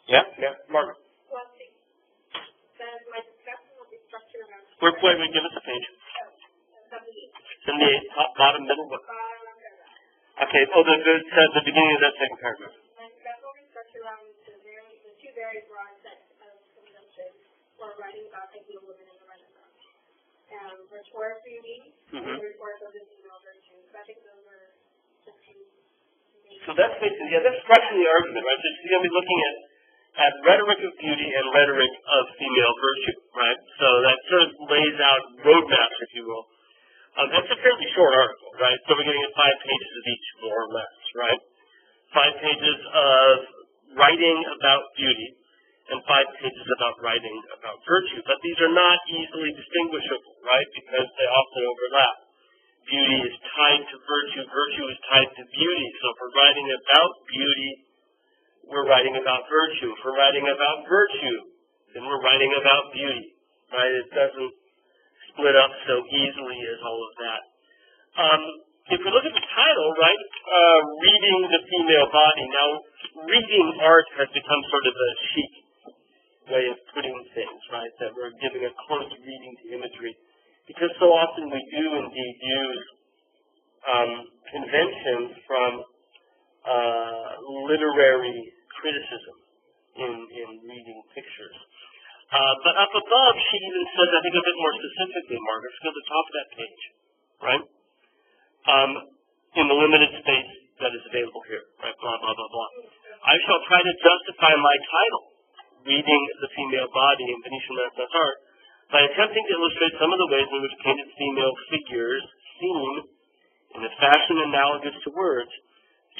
Yeah, Margaret. Well, says my discussion will be structured around. Wait, give us a page. 78, top, bottom, middle, what? Okay, the beginning of that second paragraph. My discussion will be structured around the two very broad sets of conventions for writing about ideal women in the Renaissance. Rhetoric beauty and rhetoric of the female virtue. So I think those are the two main. So that's basically, that's structuring the argument, right? So you're going to be looking at rhetoric of beauty and rhetoric of female virtue, right? So that sort of lays out roadmaps, if you will. That's a fairly short article, right? So we're getting at 5 pages of each, more or less, right? 5 pages of writing about beauty and 5 pages about writing about virtue. But these are not easily distinguishable, right? Because they often overlap. Beauty is tied to virtue. Virtue is tied to beauty. So if we're writing about beauty, we're writing about virtue. If we're writing about virtue, then we're writing about beauty, right? It doesn't split up so easily as all of that. If we look at the title, right, reading the female body. Now, reading art has become sort of a chic way of putting things, right, that we're giving a close reading to imagery. Because so often we do indeed use conventions from literary criticism in reading pictures. But up above, she even says, I think a bit more specifically, Margaret, go to the top of that page, right? In the limited space that is available here, right? Blah, blah, blah, blah. I shall try to justify my title, Reading the Female Body in Venetian Renaissance Art, by attempting to illustrate some of the ways in which painted female figures seem, in a fashion analogous to words,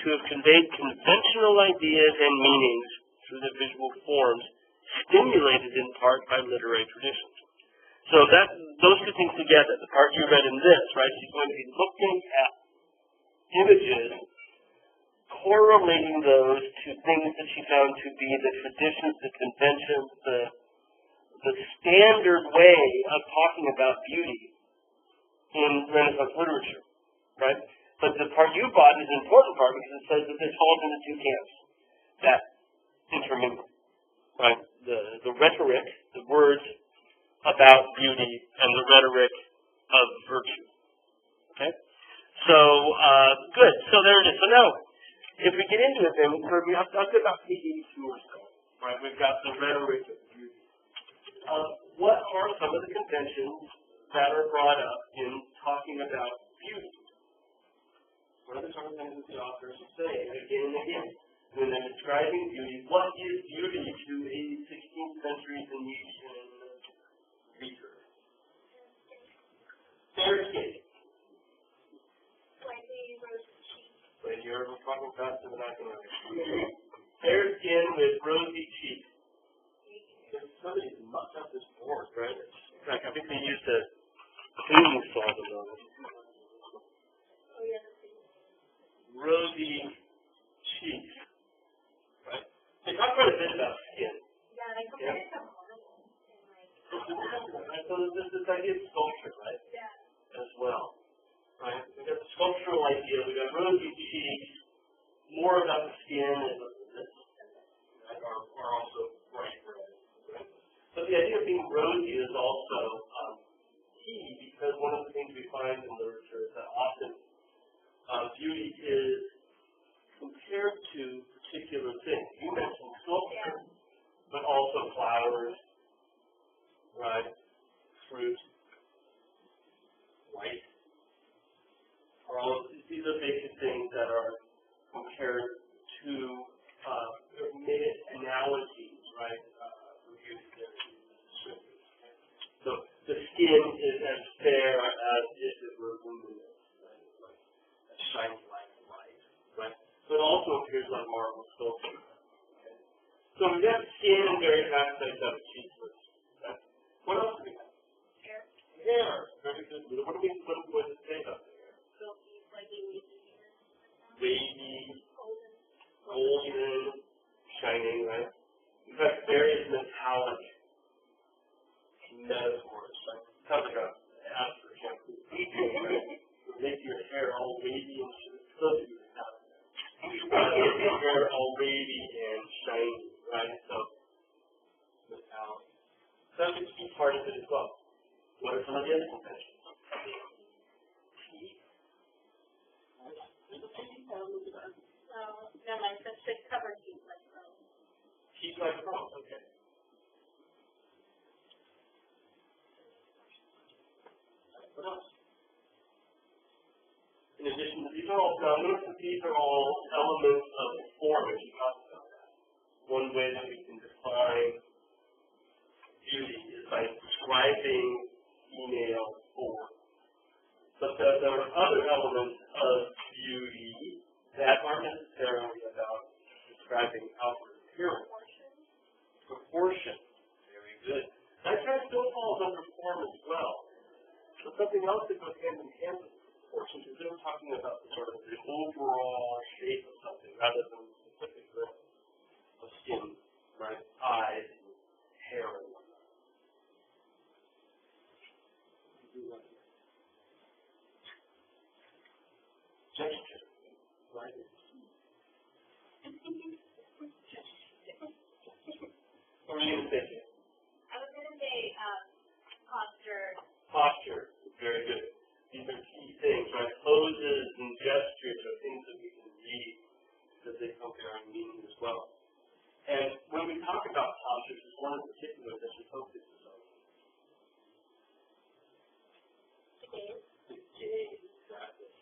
to have conveyed conventional ideas and meanings through the visual forms, stimulated in part by literary traditions. So those two things together, the part you read in this, right, she's going to be looking at images, correlating those to things that she found to be the traditions, the conventions, the standard way of talking about beauty in Renaissance literature, right? But the part you bought is an important part because it says that this falls into 2 camps that intermingle, right? The rhetoric, the words about beauty, and the rhetoric of virtue. Okay? So, good. So there it is. So now, if we get into it then, I'll get about page 82 or so. Right? We've got the rhetoric of beauty. What are some of the conventions that are brought up in talking about beauty? What are the sort of things that the authors say again and again when they're describing beauty? What is beauty to a 16th century Venetian reader? Fair skin. Wait, you're talking faster than I can understand. Fair skin with rosy cheeks. Somebody mucked up this board, right? In fact, I think they used a cleaning solvent on it. Rosy cheeks, right? They talk quite a bit about skin. Yeah, they compare it to marble. So there's this idea of sculpture, right? Yeah. As well, right? We got the sculptural idea. We got rosy cheeks, more about the skin and this, right? Are also bright red, right? But the idea of being rosy is also key because one of the things we find in literature is that often beauty is compared to particular things. You mentioned sculpture, but also flowers, right? Fruit, light. These are basic things that are compared to made analogies, right? So the skin is as fair as if it were luminous. Shines like light, right? But also appears on marble sculpture. Okay? So we got skin and various aspects of cheeks. Okay? What else do we have? Hair. Hair. Very good. What does it say about the hair? Wavy, golden, shining, right? We've got various metallic metaphors, right? Sounds like a ad for shampoo. Right? Make your hair all wavy and shiny. Your hair all wavy and shiny, right? So, mentality. So that's a key part of it as well. What are some of the other conventions? No, my friend should cover teeth like pros. Teeth like pros, okay. What else? In addition to these are all, now notice that these are all elements of the form as you talked about that. One way that we can define beauty is by describing female form. But there are other elements of beauty that aren't necessarily about describing outward appearance. Proportion. Very good. That kind of still falls under form as well. But something else that goes hand in hand with proportion is that we're talking about the sort of the overall shape of something rather than specific of skin, right? Eyes, hair, and whatnot. Gesture, right? What were you going to say? I was going to say posture. Posture, very good. These are key things, right? Poses and gestures are things that we can read because they come bearing meaning as well. And when we talk about postures, there's one in particular that should focus on. The gaze, exactly.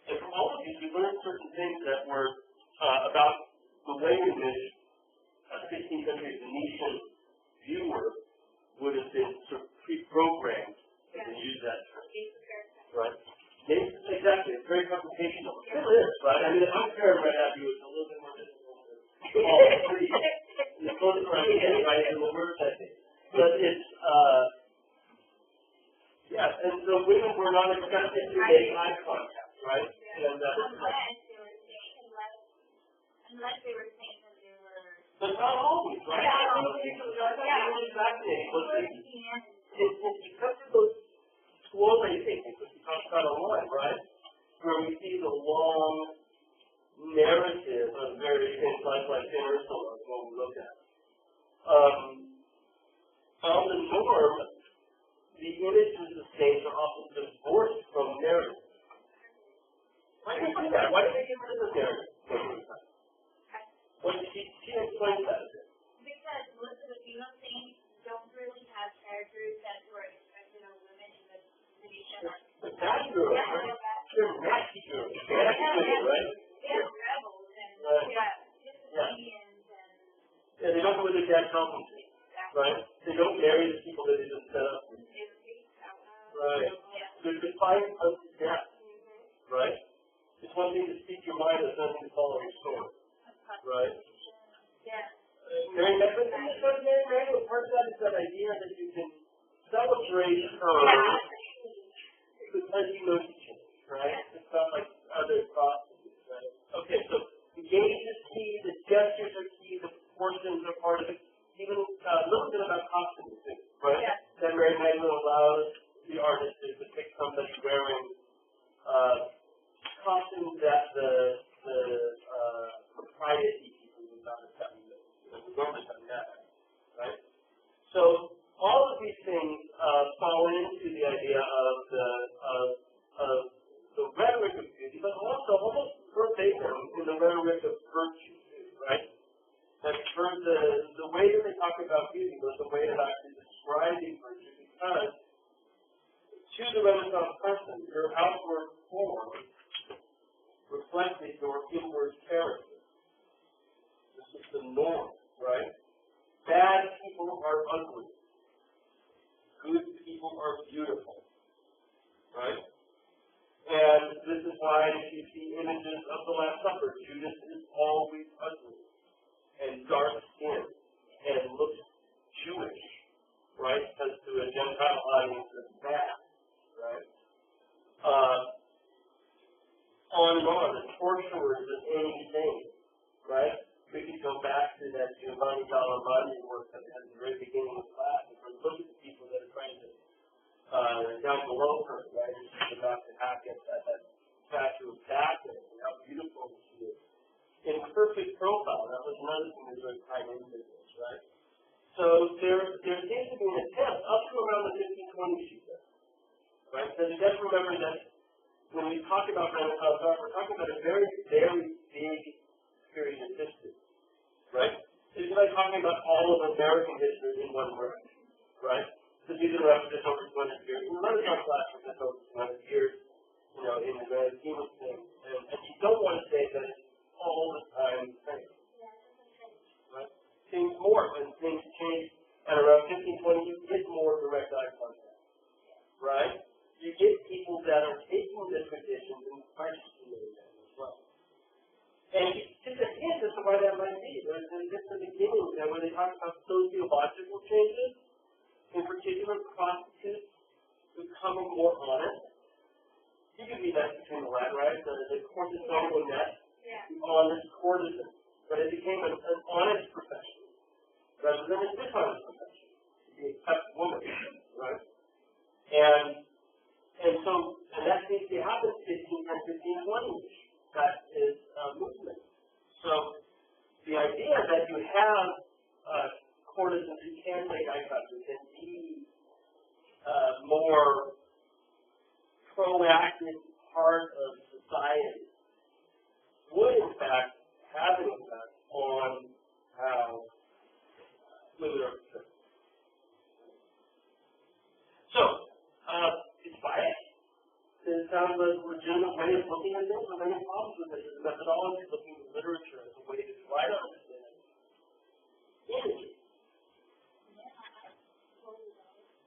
And from all of these, we learned certain things that were about the way in which a 16th century Venetian viewer would have been sort of pre-programmed to use that term. Right? Exactly. It's very computational. It still is, right? I mean, if I'm staring right at you, it's a little bit more difficult to all three. It's close around again, right? And the word setting. But it's, yeah, and so women were not expected to make eye contact, right? And unless they were saying that they were. But not always, right? Yeah. Really fascinating. It's because of those slow-way techniques that we talked about online, right? Where we see the long narrative of various things like Ursula, what we look at. On the norm, the images of saints are often divorced from narrative. Why do you do that? Why do they get rid of the narrative? Well, she explains that a bit. Because most of the female saints don't really have characters that were expected of women in the Venetian art. The bad girls, right? They're nasty girls. Right? They're rebels and disobedience and. Yeah, they don't know where their dad comes from, right? They don't marry the people that they just set up with. Right. They're defiant unto death, right? It's one thing to speak your mind, it's another thing to follow your sword, right? Yeah. Mary Magdalene, part of that is that idea that you can celebrate her because you know she changed, right? It's not like other processes, right? Okay, so the gaze is key, the gestures are key, the proportions are part of it. Even a little bit about costumes, right? Yeah. That Mary Magdalene allows the artist to depict somebody wearing costumes that the propriety people would not have done. Would normally done that, right? So all of these things fall into the idea of the rhetoric of beauty, but also almost verbatim in the rhetoric of virtue, right? That for the way that they talk about beauty was the way of actually describing virtue, because to the Renaissance person, your outward form reflected your inward character. This is the norm, right? Bad people are ugly. Good people are beautiful, right? And this is why if you see images of the Last Supper, Judas is always ugly and dark skinned and looks Jewish, right? Because to a Gentile audience, it's bad, right? On and on, the torturers of anything, right? We could go back to that Giovanni Dallamani work that we had at the very beginning of class, and look at the people that are trying to, down below her, right? And she's about to hack at that statue of Bacchus and how beautiful she is. In perfect profile, that was another thing that was very individuals, right? So there seems to be an attempt up to around the 1520s, she said, right? Because you have to remember that when we talk about Renaissance art, we're talking about a very, very big period in history, right? It's like talking about all of American history in one word, right? Because we've been around for just over 200 years. And the Renaissance lasts for just over 200 years, you know, in the grand scheme of things. And you don't want to say that it's all the time the same. Right? Things morph and things change. And around 1520, you get more direct eye contact. Right? You get people that are taking the traditions and questioning them as well. And just a hint as to why that might be. There's just the beginning there where they talk about sociological changes, in particular prostitutes becoming more honest. You can read that between the lines, right? The courtesan net, the honest courtesan. But it became an honest profession rather than a dishonest profession. The kept woman, right? And that seems to happen 1520-ish. That is a movement. So the idea that you have courtesans who can make eye contact and be more proactive part of society would, in fact, have an impact on how women are portrayed. So, it's bias. It sounds like a legitimate way of looking at things. There are many problems with it. The methodology of looking at literature as a way to try to understand images.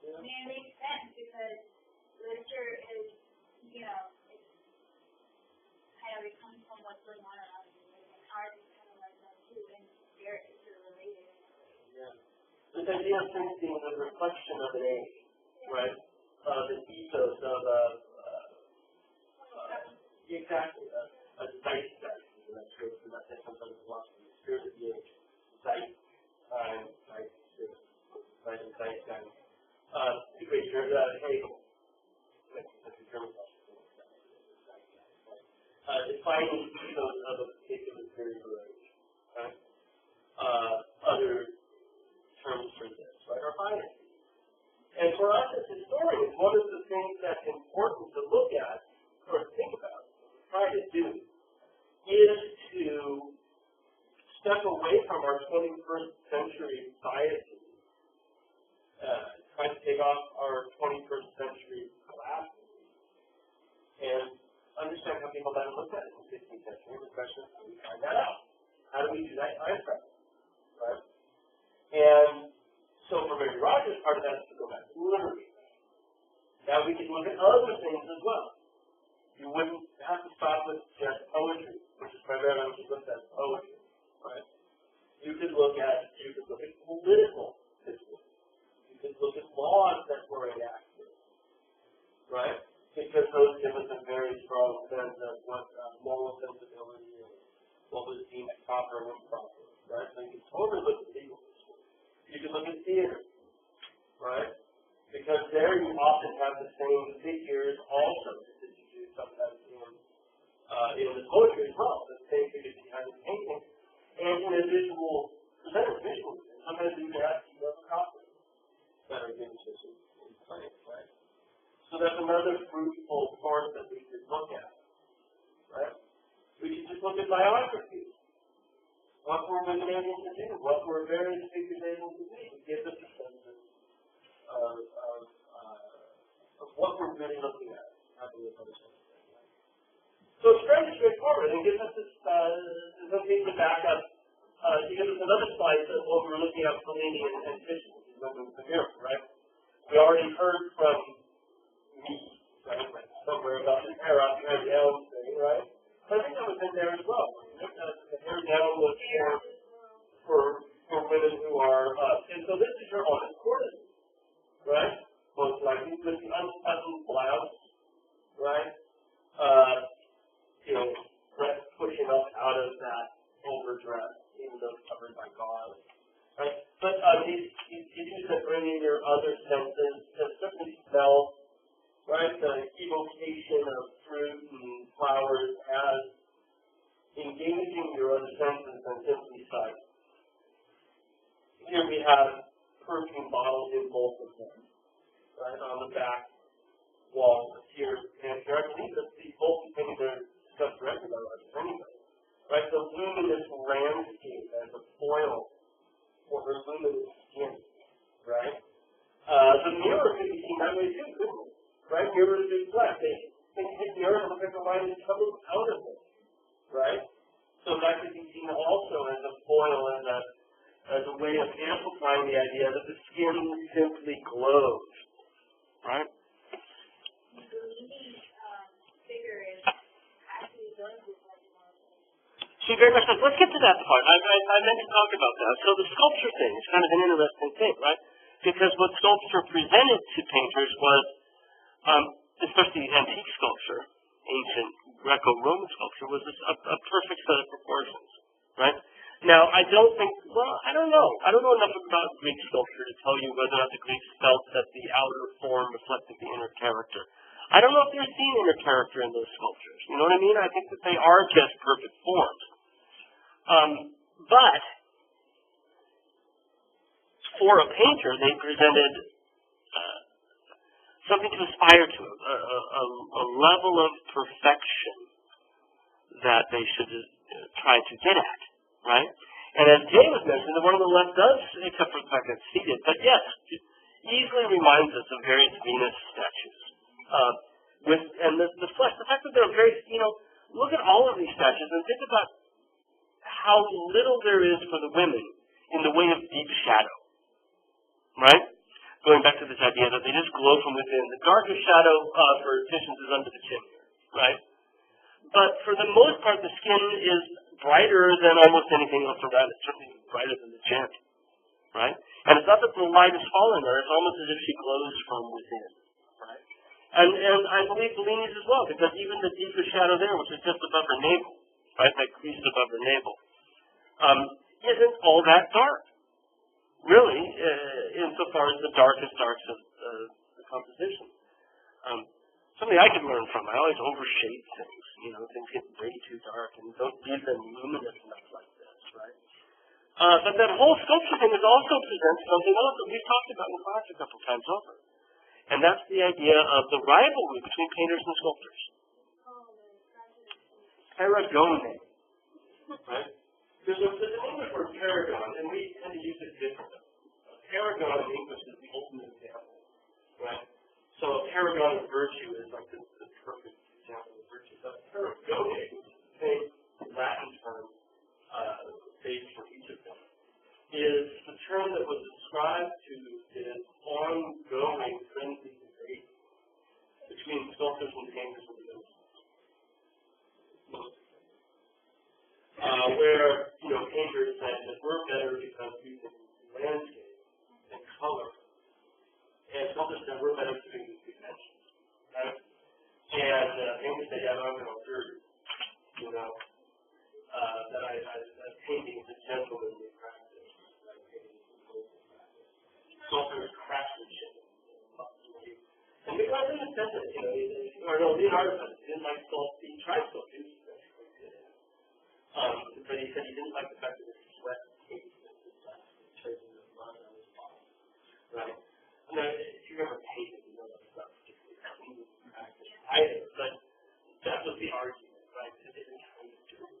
I mean, it makes sense because literature is, you know, it's kind of, it comes from what's going on around you. And art is kind of like that too, and spirit is sort of related. Yeah. This idea of things being a reflection of an age, right? The ethos of exactly, a zeitgeist, and that's true, and that's sometimes philosophy, the spirit of the age. Zeit, time, zeit, spirit, right, and zeitgeist. The great Hegel, that's a German philosopher, defining the ethos of a particular period or age, right? Other terms for this, right, are biases. And for us as historians, one of the things that's important to look at or think about, try to do, is to step away from our 21st century biases, try to take off our 21st century glasses, and understand how people might have looked at it in the 15th century. The question is, how do we find that out? How do we do that time travel? Right? And so for Mary Rogers, part of that is to go back to literature. Now we can look at other things as well. You wouldn't have to stop with just poetry, which is primarily what you looked at poetry, right? You could look at political history. You could look at laws that were enacted, right? Because those give us a very strong sense of what moral sensibility is, what was deemed proper and improper, right? So you can totally look at legal history. You can look at theater, right? Because there you often have the same figures also that you do sometimes in the poetry as well, the same figures behind the painting, and in a visual, presented visually. Sometimes you can ask you have a copy that are given to you in place, right? So that's another fruitful source that we could look at, right? We could just look at biographies. What were women able to do? What were various figures able to do? It gives us a sense of what we're really looking at. How do we understand that? So it's fairly straightforward, and gives us this, something to back up. It gives us another slide of what we're looking at Fellini and Titian, which is looking at here, right? We already heard from me, right? Somewhere about the hair up and down thing, right? But I think that was in there as well. The hair down was for women who are, and so this is your honest courtesan, right? Most likely with the unbuttoned blouse, right? Dress pushing up out of that overdress, even though it's covered by gauze, right? But these issues that bring in your other senses, certainly smell, right? The evocation of fruit and flowers as engaging your other senses than simply sight. here we have perfume bottles in both of them, right, on the back wall here. And here I believe that the both things are discussed directly by Roger anyway. Right, the luminous landscape as a foil for her luminous skin, right? The mirror could be seen that way too, couldn't it? Right, mirrors reflect. They hit mirrors and look like the light is coming out of them, right? So that could be seen also as a foil, as a way of amplifying the idea that the skin simply glows, right? The leading figure is actually going to She very much does. Let's get to that part. I meant to talk about that. So the sculpture thing is kind of an interesting thing, right? Because what sculpture presented to painters was, especially antique sculpture, ancient Greco-Roman sculpture, was a perfect set of proportions, right? Now, I don't know. I don't know enough about Greek sculpture to tell you whether or not the Greeks felt that the outer form reflected the inner character. I don't know if they're seeing inner character in those sculptures. You know what I mean? I think that they are just perfect forms. But for a painter, they presented something to aspire to, a level of perfection that they should try to get at, right? And as Jay was mentioning, the one on the left does, except for the fact that it's seated, but yes, it easily reminds us of various Venus statues. The flesh, the fact that they're very, look at all of these statues and think about how little there is for the women in the way of deep shadow, right? Going back to this idea that they just glow from within. The darkest shadow for Titian's is under the chin here, right? But for the most part, the skin is brighter than almost anything else around it, certainly brighter than the chin, right? And it's not that the light is falling there, it's almost as if she glows from within, right? And I believe Bellini's as well, because even the deepest shadow there, which is just above her navel, right, that crease above her navel, isn't all that dark, really, insofar as the darkest darks of the composition. Something I can learn from. I always overshade things, things get way too dark, and don't leave them luminous enough like this, right? But that whole sculpture thing is also presents something else that we've talked about in class a couple times over. And that's the idea of the rivalry between painters and sculptors. Paragone, right? There's an English word, paragon, and we tend to use it differently. Paragon in English is the ultimate example, right? So a paragon of virtue is like the perfect example of virtue. But paragone, which is the same Latin term based for each of them, is the term that was ascribed to this ongoing friendly debate between sculptors and painters in the Middle Ages. Where, painters said that we're better because we can landscape and color. And sculptors said we're better because we can dimensions, right? And painters said, yeah, I'm going to observe, that painting is a gentlemanly practice. Sculptor's craftsmanship. And Leonardo said that, Leonardo said he didn't like sculpture, he tried sculpture, but he said he didn't like the fact that his sweat caked into the blood on his body. Right? Now, if you ever painted, that stuff particularly clean practice. I did, but that was the argument, right? It's a different kind of doing,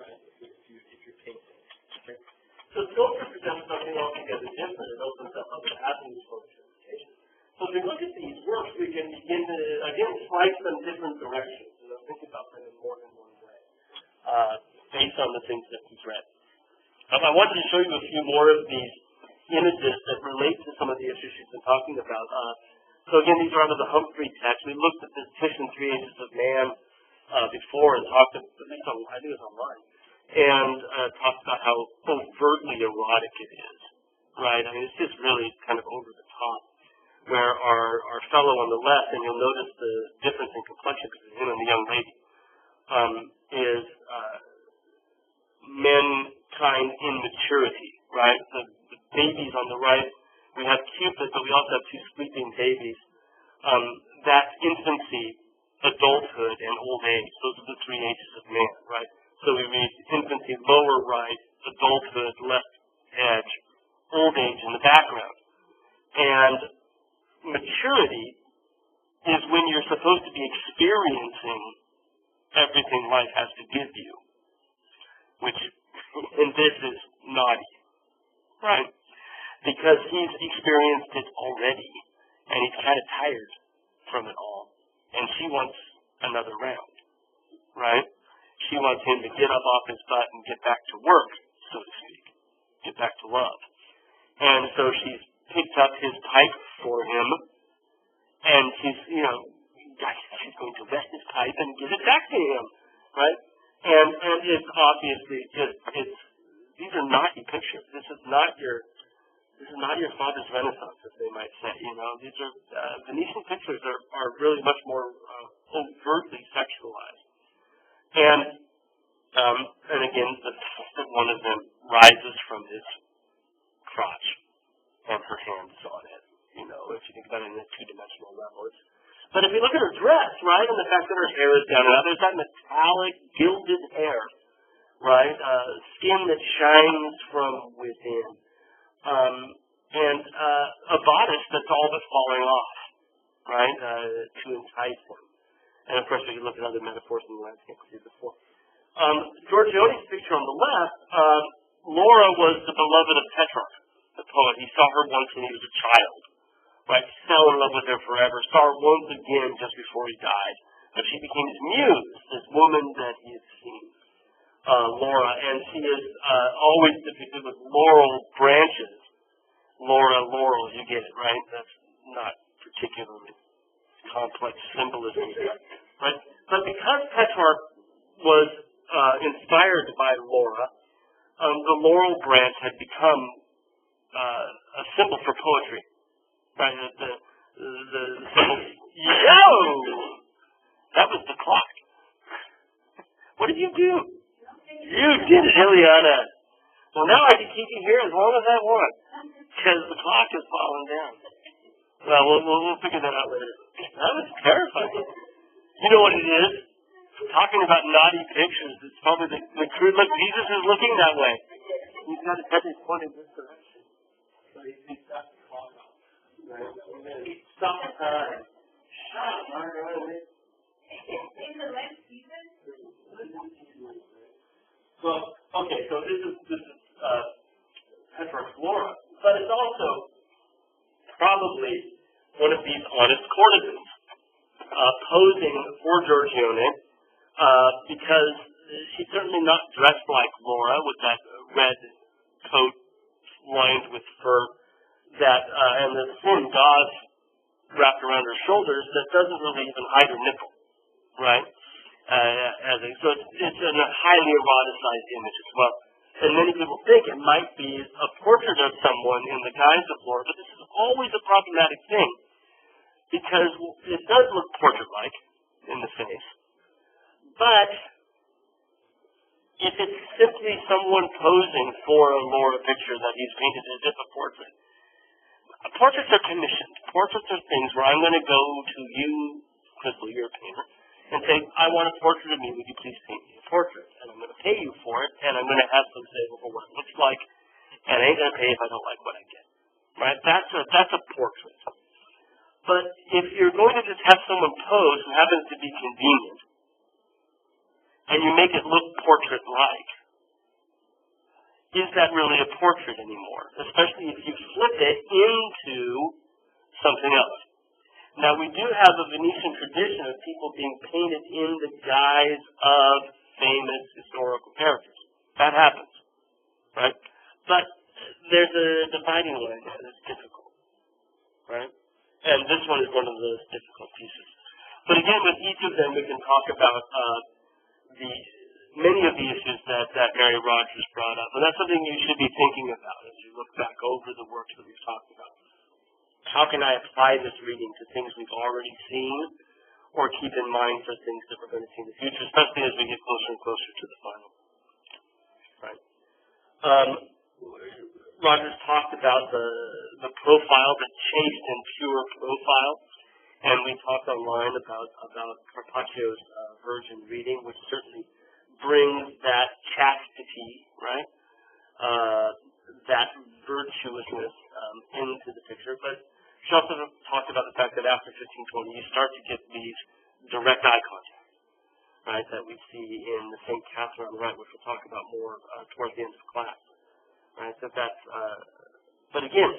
right? If you're painting. Okay? So sculpture presents something altogether different. It opens up other avenues for interpretation. So if we look at these works, we can begin to, again, slice them different directions. Think about them in more than one way, based on the things that we've read. I wanted to show you a few more of these images that relate to some of the issues she's been talking about. So again, these are out of the Humphrey text. We looked at this Titian, Three Ages of Man, before and talked, at least on, I think it was online, and talked about how overtly erotic it is, right? I mean, it's just really kind of over the top. Where our fellow on the left, and you'll notice the difference in complexion between him and the young lady, is mankind in maturity, right? The babies on the right, we have Cupid, but we also have two sleeping babies. That's infancy, adulthood, and old age. Those are the three ages of man, right? So we read infancy, lower right, adulthood, left edge, old age in the background. And maturity is when you're supposed to be experiencing everything life has to give you, which in this is naughty, right? Because he's experienced it already, and he's kind of tired from it all, and she wants another round, right? She wants him to get up off his butt and get back to work, so to speak, get back to love. And so she's picked up his pipe for him, and she's going to wet his pipe and give it back to him, right? And it's obviously these are naughty pictures. This is not your father's Renaissance, as they might say. These are Venetian pictures are really much more overtly sexualized. And again, the fact that one of them rises from his crotch and her hand is on it. If you think about it in a two-dimensional level. But if you look at her dress, right, and the fact that her hair is down and out, there's that metallic, gilded hair, right, skin that shines from within, and a bodice that's all but falling off, right, to entice him. And of course, we can look at other metaphors in the landscape we did before. Giorgione's picture on the left, Laura was the beloved of Petrarch, the poet. He saw her once when he was a child, right? He fell in love with her forever, saw her once again just before he died. But she became his muse, this woman that he had seen, Laura. And she is always depicted with laurel branches. Laura, laurel, you get it, right? That's not particularly complex symbolism, right? But because Petrarch was inspired by Laura, the laurel branch had become a symbol for poetry, right? The symbol. Yo! That was the clock. What did you do? You did it, Ileana. Well, now I can keep you here as long as I want, because the clock is falling down. Well, we'll figure that out later. That was terrifying. You know what it is? Talking about naughty pictures, it's probably the crude look. Jesus is looking that way. He's got his head pointed this direction. So he stops the clock off. Right? Stop the time. Shut up, Margaret. In the last season? Well, okay, so this is Petrarch's Laura, but it's also probably one of these honest courtesans posing for Giorgione, because she's certainly not dressed like Laura with that red coat lined with fur and the thin gauze wrapped around her shoulders that doesn't really even hide her nipple, right? So it's a highly eroticized image as well. And many people think it might be a portrait of someone in the guise of Laura, but this is always a problematic thing, because it does look portrait-like in the face. But if it's simply someone posing for a Laura picture that he's painted as if a portrait, portraits are commissioned. Portraits are things where I'm going to go to you, Crystal, you're a painter, and say, I want a portrait of me, would you please paint me a portrait? And I'm going to pay you for it, and I'm going to have some say over what it looks like, and I ain't going to pay if I don't like what I get. Right? That's a portrait. But if you're going to just have someone pose who happens to be convenient, and you make it look portrait-like, is that really a portrait anymore? Especially if you flip it into something else. Now, we do have a Venetian tradition of people being painted in the guise of famous historical characters. That happens, right? But there's a dividing line there that's difficult, right? And this one is one of those difficult pieces. But again, with each of them, we can talk about many of the issues that Mary Rogers brought up. And that's something you should be thinking about as you look back over the works that we've talked about. How can I apply this reading to things we've already seen, or keep in mind for things that we're going to see in the future, especially as we get closer and closer to the final? Right. Rogers talked about the profile, the chaste and pure profile, and we talked online about Carpaccio's Virgin reading, which certainly brings that chastity, right? that virtuousness into the picture, but she also talked about the fact that after 1520, you start to get these direct eye contact, right, that we see in the St. Catherine on the right, which we'll talk about more towards the end of the class, right? So that's, but again,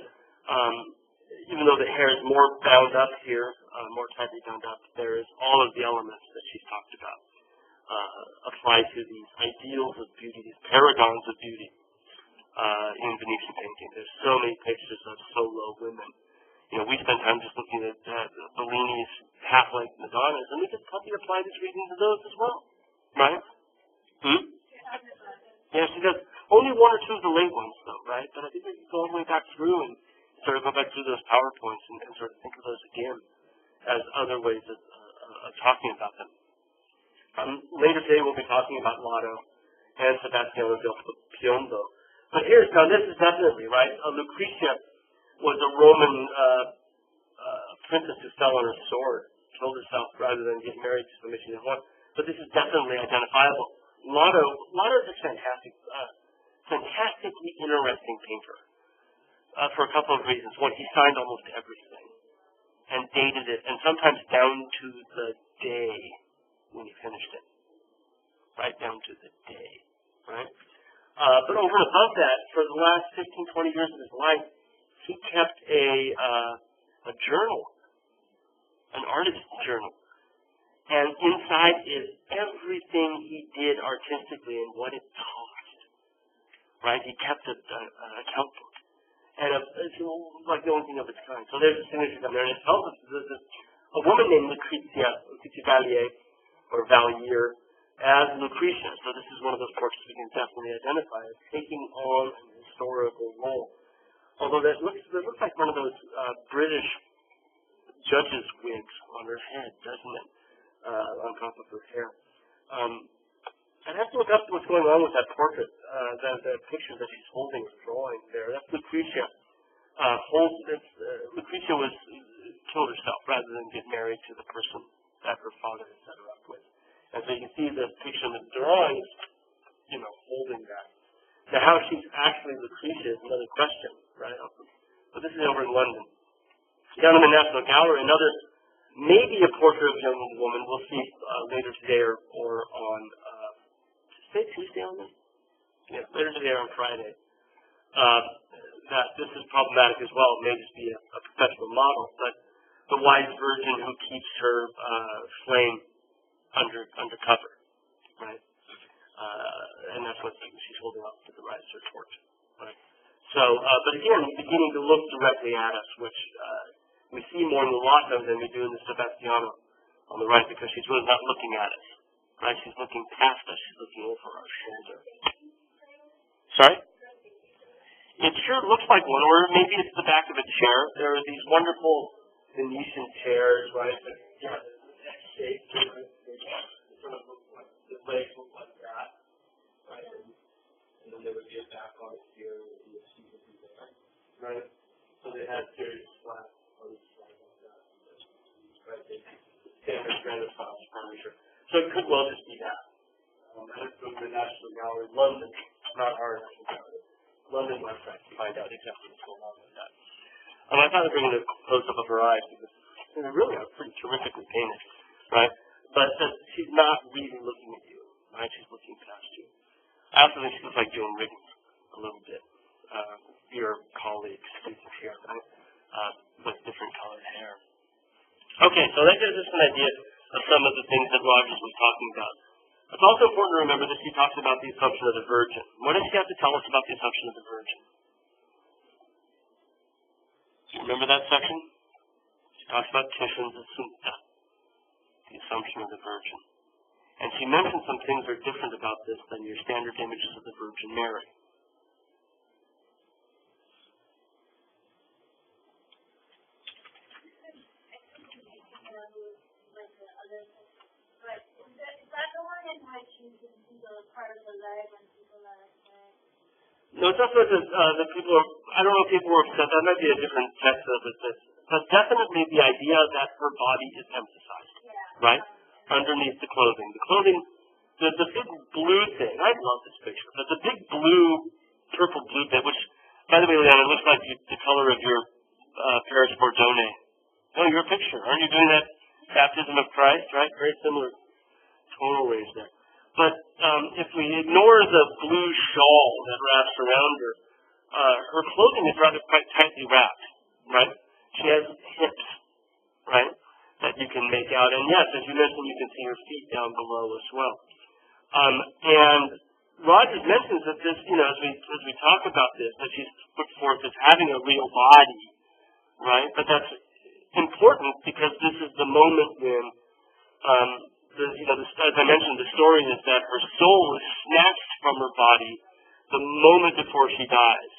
even though the hair is more bound up here, more tightly bound up, there is all of the elements that she's talked about apply to these ideals of beauty, these paragons of beauty in Venetian painting. There's so many pictures of solo women. You know, we spend time just looking at Bellini's half-length Madonnas, and we could probably apply this reading to those as well, right? Yeah, she does. Only one or two of the late ones, though, right? But I think we can go all the way back through and sort of go back through those PowerPoints and sort of think of those again as other ways of talking about them. Later today, we'll be talking about Lotto and Sebastiano del Piombo. But now this is definitely, right? Lucretia was a Roman princess who fell on her sword, killed herself rather than get married to somebody she didn't want. But this is definitely identifiable. Lotto is a fantastically interesting painter for a couple of reasons. One, he signed almost everything and dated it, and sometimes down to the day when he finished it, right down to the day, right? But over and above that, for the last 15, 20 years of his life, he kept a journal, an artist's journal. And inside is everything he did artistically and what it cost, right? He kept an account book. And it's like no one thing of its kind. So there's a signature down there. And it tells us a woman named Lucretia Valier, or Valier, as Lucretia. So this is one of those portraits we can definitely identify as taking on an historical role. Although it looks like one of those British judges' wigs on her head, doesn't it? On top of her hair. I'd have to look up what's going on with that portrait, the picture that she's holding or drawing there. That's Lucretia. Lucretia killed herself rather than get married to the person that her father had set her up with. And so you can see the picture in the drawing is, holding that. Now, how she's actually Lucretia is another question, right? But this is over in London. Down in the National Gallery, maybe a portrait of a young woman. We'll see later today or on, Tuesday on this? Yeah, later today or on Friday. That this is problematic as well. It may just be a professional model, but the wise virgin who keeps her flame under cover, right? And that's what she's holding up to the right, her torch, right? So, but again, beginning to look directly at us, which we see more in the Lotto than we do in the Sebastiano on the right, because she's really not looking at us, right? She's looking past us. She's looking over our shoulder. Sorry? It sure looks like one, or maybe it's the back of a chair. There are these wonderful Venetian chairs, right? That, shape to it. They sort of look like, the legs look like that, right? And then there would be a back on it here, and the seat would be there, right? So they had serious flat. Standard Renaissance furniture. So it could well just be that. That's from the National Gallery, London, not our National Gallery. London website to find out exactly what's going on with that. I thought I'd bring a close-up of her eyes because they really are pretty terrifically painted, right? But she's not really looking at you, right? She's looking past you. I also think she looks like Joan Riggins a little bit. Your colleague, Susan here, right? With different colored hair. Okay, so that gives us an idea of some of the things that Rogers was talking about. It's also important to remember that she talks about the Assumption of the Virgin. What does she have to tell us about the Assumption of the Virgin? Do you remember that section? She talks about Titian's Assumpta, the Assumption of the Virgin. And she mentions some things that are different about this than your standard images of the Virgin Mary. No, it's not that people are, I don't know if people were upset, that might be a different text of it, but definitely the idea that her body is emphasized, right? Underneath the clothing. The clothing, the big blue thing, I love this picture, but the big blue, purple blue bit, which By the way, Leanna, it looks like the color of your Paris Bourdonnais. Oh, your picture. Aren't you doing that baptism of Christ, right? Very similar tonal range there. But if we ignore the blue shawl that wraps around her, her clothing is rather quite tightly wrapped, right? She has hips, right, that you can make out. And yes, as you mentioned, you can see her feet down below as well. And Rogers mentions that this, as we talk about this, that she's put forth as having a real body, right? But that's important because this is the moment when, as I mentioned, the story is that her soul is snatched from her body the moment before she dies,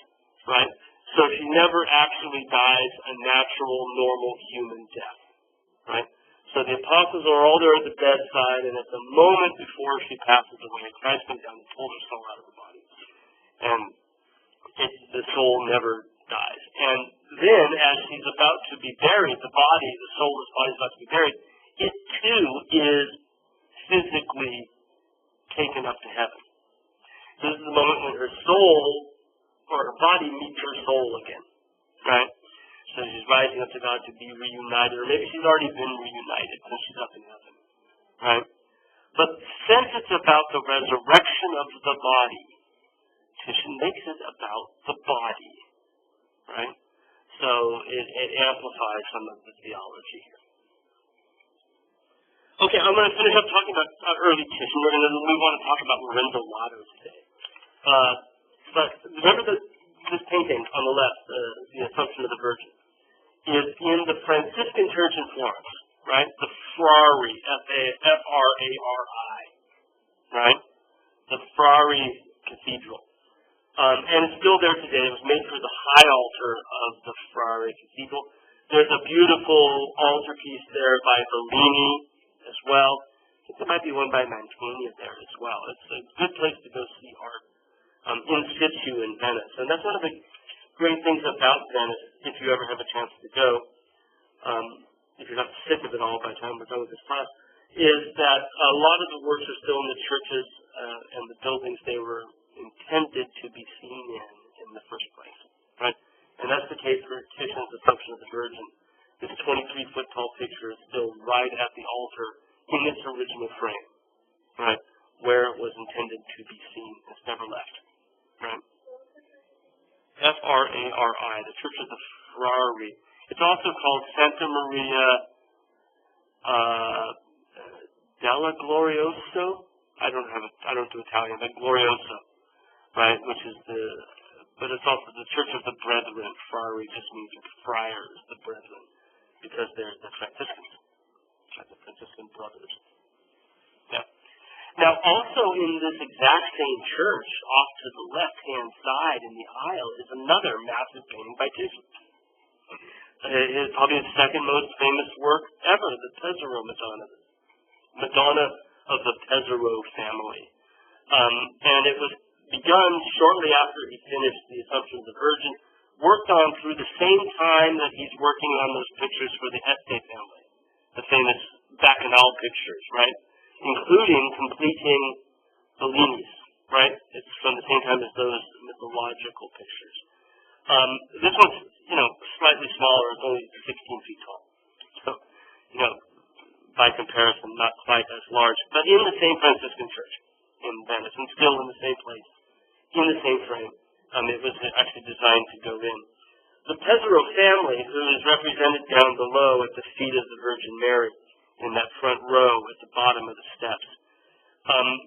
right? So she never actually dies a natural, normal human death, right? So the apostles are all there at the bedside, and at the moment before she passes away, Christ comes down and pulls her soul out of her body. And the soul never dies. And then, as she's about to be buried, the soulless body is about to be buried, it too is physically taken up to heaven. So this is the moment when her soul, or her body, meets her soul again, right? So she's rising up to God to be reunited, or maybe she's already been reunited since she's up in heaven, right? But since it's about the resurrection of the body, Titian makes it about the body, right? So it amplifies some of the theology here. Okay, I'm going to finish up talking about early Titian. We're going to move on and talk about Lorenzo Lato today. But remember this painting on the left, the Assumption of the Virgin, is in the Franciscan Church in Florence, right? The Frari, F-R-A-R-I, right? The Frari Cathedral. And it's still there today. It was made for the high altar of the Frari Cathedral. There's a beautiful altarpiece there by Bellini as well. I think there might be one by Mantegna there as well. It's a good place to go see art in situ in Venice. And that's one of the great things about Venice, if you ever have a chance to go, if you're not sick of it all by the time we're done with this class, is that a lot of the works are still in the churches and the buildings they were intended to be seen in the first place, right? And that's the case for Titian's Assumption of the Virgin. This 23-foot tall picture is still right at the altar in its original frame, right, where it was intended to be seen. It's never left, right? F-R-A-R-I, the Church of the Frari. It's also called Santa Maria della Glorioso. I don't do Italian, but Glorioso, right? But it's also the Church of the Brethren. Frari just means friars, the brethren, because they're the Franciscans, the Franciscan brothers. Yeah. Now, also in this exact same church, off to the left-hand side in the aisle, is another massive painting by Titian. It's probably his second most famous work ever, the Pesaro Madonna, Madonna of the Pesaro family. And it was begun shortly after he finished the Assumption of the Virgin, worked on through the same time that he's working on those pictures for the Este family, the famous Bacchanal pictures, right? Including completing Bellini's, right? It's from the same time as those mythological pictures. This one's, slightly smaller. It's only 16 feet tall. So, by comparison, not quite as large. But in the same Franciscan church in Venice, and still in the same place, in the same frame. It was actually designed to go in. The Pesaro family, who is represented down below at the feet of the Virgin Mary, in that front row at the bottom of the steps,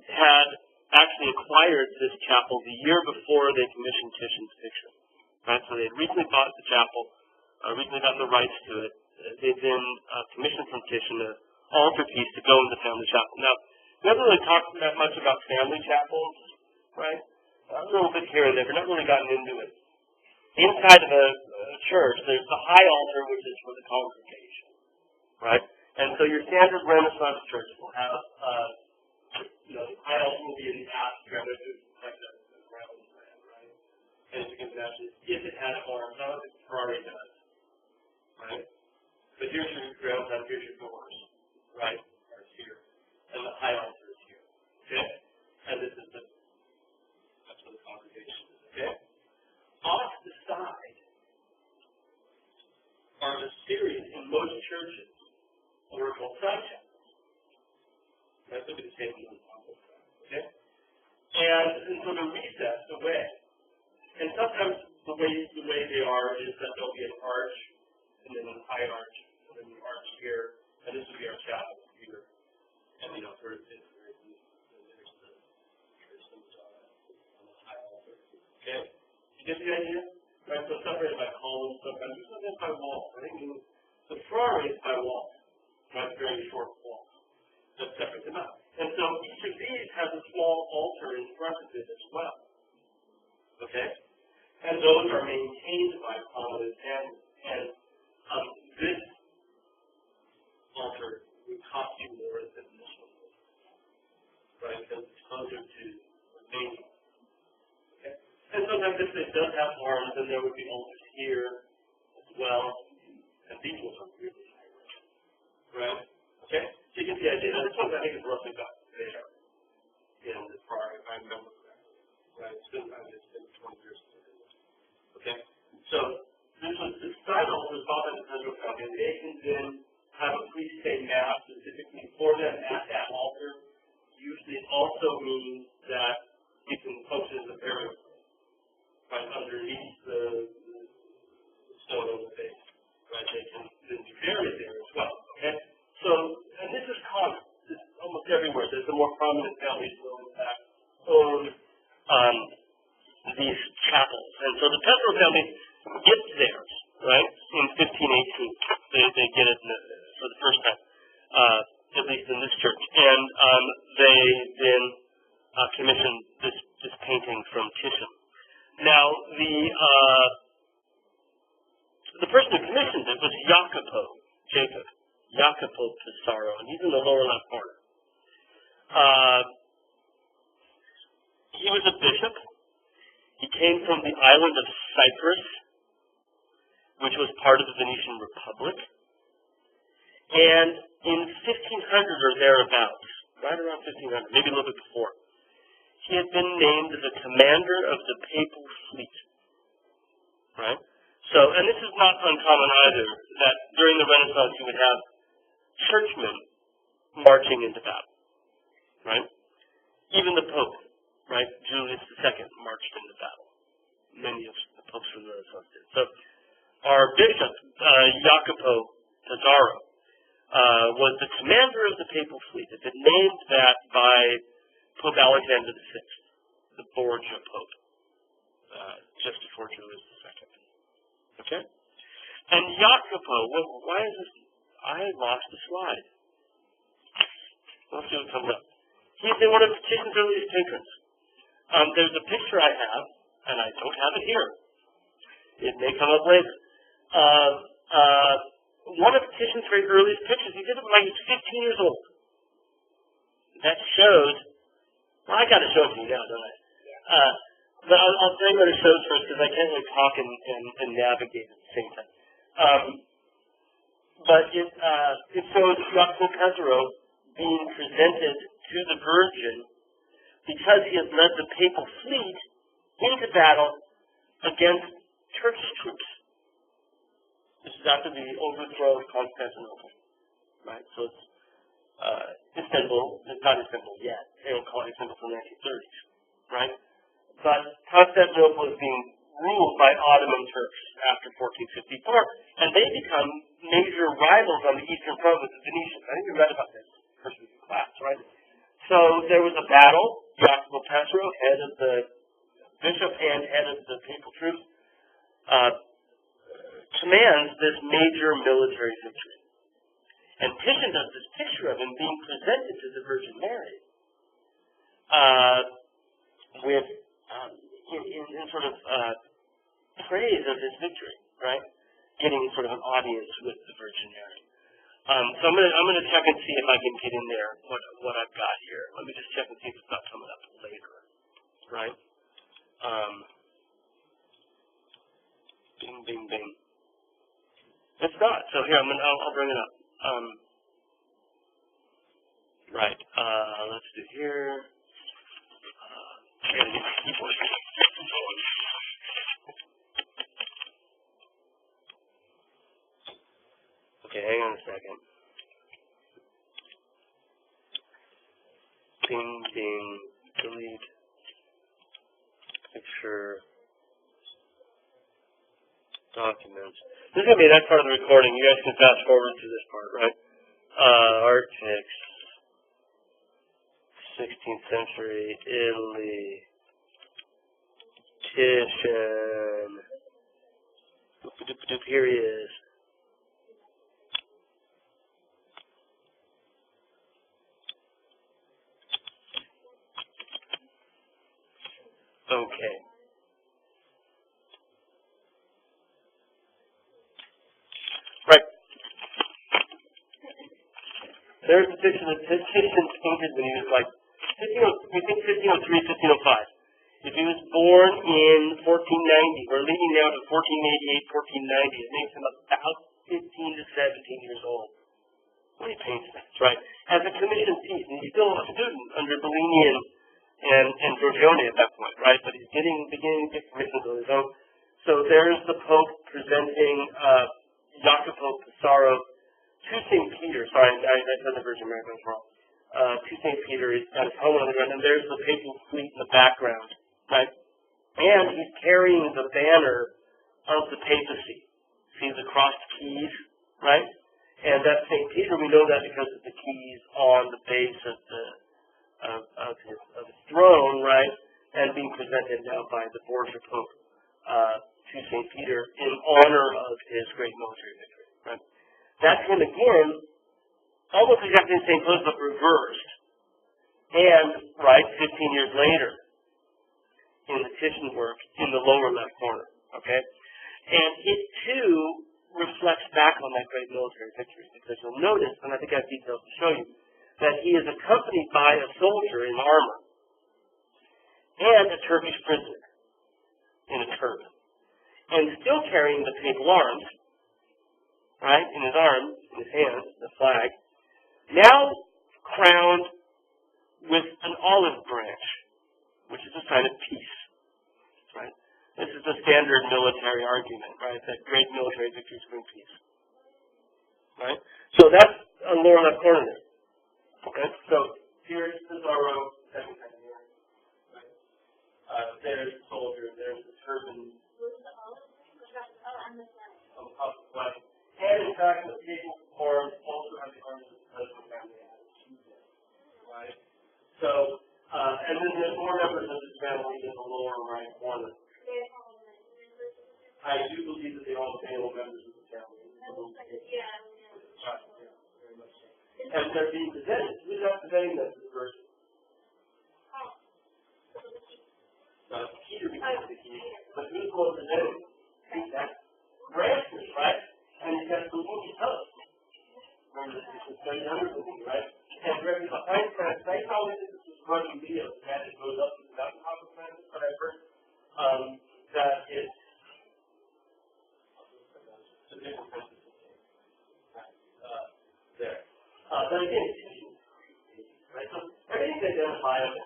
had actually acquired this chapel the year before they commissioned Titian's picture. Right? So they had recently bought the chapel, recently got the rights to it. They'd been commissioned from Titian an altarpiece to go in the family chapel. Now, we haven't really talked that much about family chapels, right? A little bit here and there, but not really gotten into it. Inside of a church, there's the high altar, which is for the congregation, right? And so your standard Renaissance church will have, the high altar will be in the aft, rather than like the ground plan, right? And as you can imagine, if it had arms, not like the Ferrari does, right? But here's your ground plan, here's your doors, right? It's here. And the high altar is here, okay? And this is that's where the congregation is, okay? Off the are a series in most churches of what are called side chapels. That's going to be the same thing. Okay? And so they're recessed away. And sometimes the way they are is that there'll be an arch, and then an high arch, and then the arch here, and this would be our chapel here. And there's the high altar. Okay? You get the idea? Right, so separated by columns, sometimes it's by walls. I think the friary is by walls, right? Very short walls that separate them out. And so each of these has a small altar in front of it as well. Okay? And those are maintained by prominent families. And this altar would cost you more than this one would, right? Because it's closer to the main altar. Okay? And sometimes if it does have arms, then there would be altars here as well. And these ones are really high, right? Okay? So you get the idea. Now, this one I think is roughly about there in the prior, if I remember correctly. Right? It's been 20 years since I did this. Okay? So this was the side altar thought that the central congregation then have a priest say mass specifically for them at that altar. Usually it also means that it can function as a burial place, right? Underneath the stone on the base. Right? They can then be buried there as well. Okay? So, and this is common. This is almost everywhere. There's the more prominent families will in fact own these chapels. And so the Petro family gets theirs, right, in 1518. They get it for the first time, at least in this church. And they then commission this painting from Titian. Now, the person who commissioned it was Jacopo Pesaro, and he's in the lower left corner. He was a bishop. He came from the island of Cyprus, which was part of the Venetian Republic. And in 1500 or thereabouts, right around 1500, maybe a little bit before, he had been named the commander of the papal fleet. Right? So, and this is not uncommon either, that during the Renaissance you would have churchmen marching into battle. Right? Even the Pope, right? Julius II marched into battle. Many of the popes from the Renaissance did. So, our bishop, Jacopo Pesaro, was the commander of the papal fleet. It had been named that by Pope Alexander VI, the Borgia Pope, just before Julius II. Okay? And Jacopo, why is this? I lost the slide. Let's see what comes up. He's been one of Titian's earliest patrons. There's a picture I have, and I don't have it here. It may come up later. One of Titian's very earliest pictures, he did it when he was 15 years old. That shows, well, I got to show it to you now, don't I? But I'll tell you what it shows first, because I can't really talk and navigate at the same time. But it shows Jacopo Pesaro being presented to the Virgin because he has led the papal fleet into battle against Turkish troops. This is after the overthrow of Constantinople, right? So it's Istanbul. It's not Istanbul yet. They don't call it Istanbul until the 1930s, right? But Constantinople is being ruled by Ottoman Turks after 1454, and they become major rivals on the eastern front with the Venetians. I think you read about this first week of class, right? So there was a battle. Jacopo Pesaro, head of the bishop and head of the papal troops, commands this major military victory. And Titian does this picture of him being presented to the Virgin Mary with in sort of praise of his victory, right? Getting sort of an audience with the Virgin Mary. So I'm gonna check and see if I can get in there what I've got here. Let me just check and see if it's not coming up later, right? Bing, bing, bing. It's not. So here I'll bring it up. Right. Let's do here. Get my keyboard. Okay, hang on a second. Ding, ding, delete, picture, documents. This is going to be the next part of the recording. You guys can fast forward to this part, right? Arctics, 16th century, Italy, Titian, here he is. Okay. Right. There's a picture that Titian painted when he was like, we think 1503, 1505. If he was born in 1490, we're leading now to 1488, 1490. It makes him about 15 to 17 years old when he paints that, right? As a commissioned piece, and he's still a student under Bellini and Giorgione at that point, right? But he's beginning to get commissions on his own. So there's the Pope presenting Jacopo Pesaro to St. Peter. Sorry, I said the Virgin Mary, that was wrong. To St. Peter, he's got his helmet on the ground, and there's the papal fleet in the background, right? And he's carrying the banner of the papacy. See the crossed keys, right? And that's St. Peter. We know that because of the keys on the base of his throne, right? And being presented now by the Borgia Pope to St. Peter in honor of his great military victory, right? That's him again, almost exactly the same pose, but reversed. And, right, 15 years later, in the Titian work, in the lower left corner, okay? And it, too, reflects back on that great military victory, because you'll notice, and I think I have details to show you, that he is accompanied by a soldier in armor and a Turkish prisoner in a turban, and still carrying the papal arms, right, in his arms, in his hands, the flag, now crowned with an olive branch, which is a sign of peace, right? This is the standard military argument, right, that great military victories bring peace, right? So that's on the lower left corner there. Okay, so here's Pesaro, second time here. Right? There's the soldier, there's the turban. And in fact, the papal arms also have the arms of the president family added to them. Right? So, and then there's more members of this family in the lower right corner. I do believe that they all male members of the family. And they're being presented. Who's not presenting them to the person? Peter becomes the key. But who's going to present it? That's Francis, right? And he's got Bellini toast. Remember, this is studied under Bellini, right? And directly behind Francis, I probably think this is running video. That it goes up to the mountaintop of Francis, but I've heard that it's a different Francis. There. But again, right? So everything's identifiable,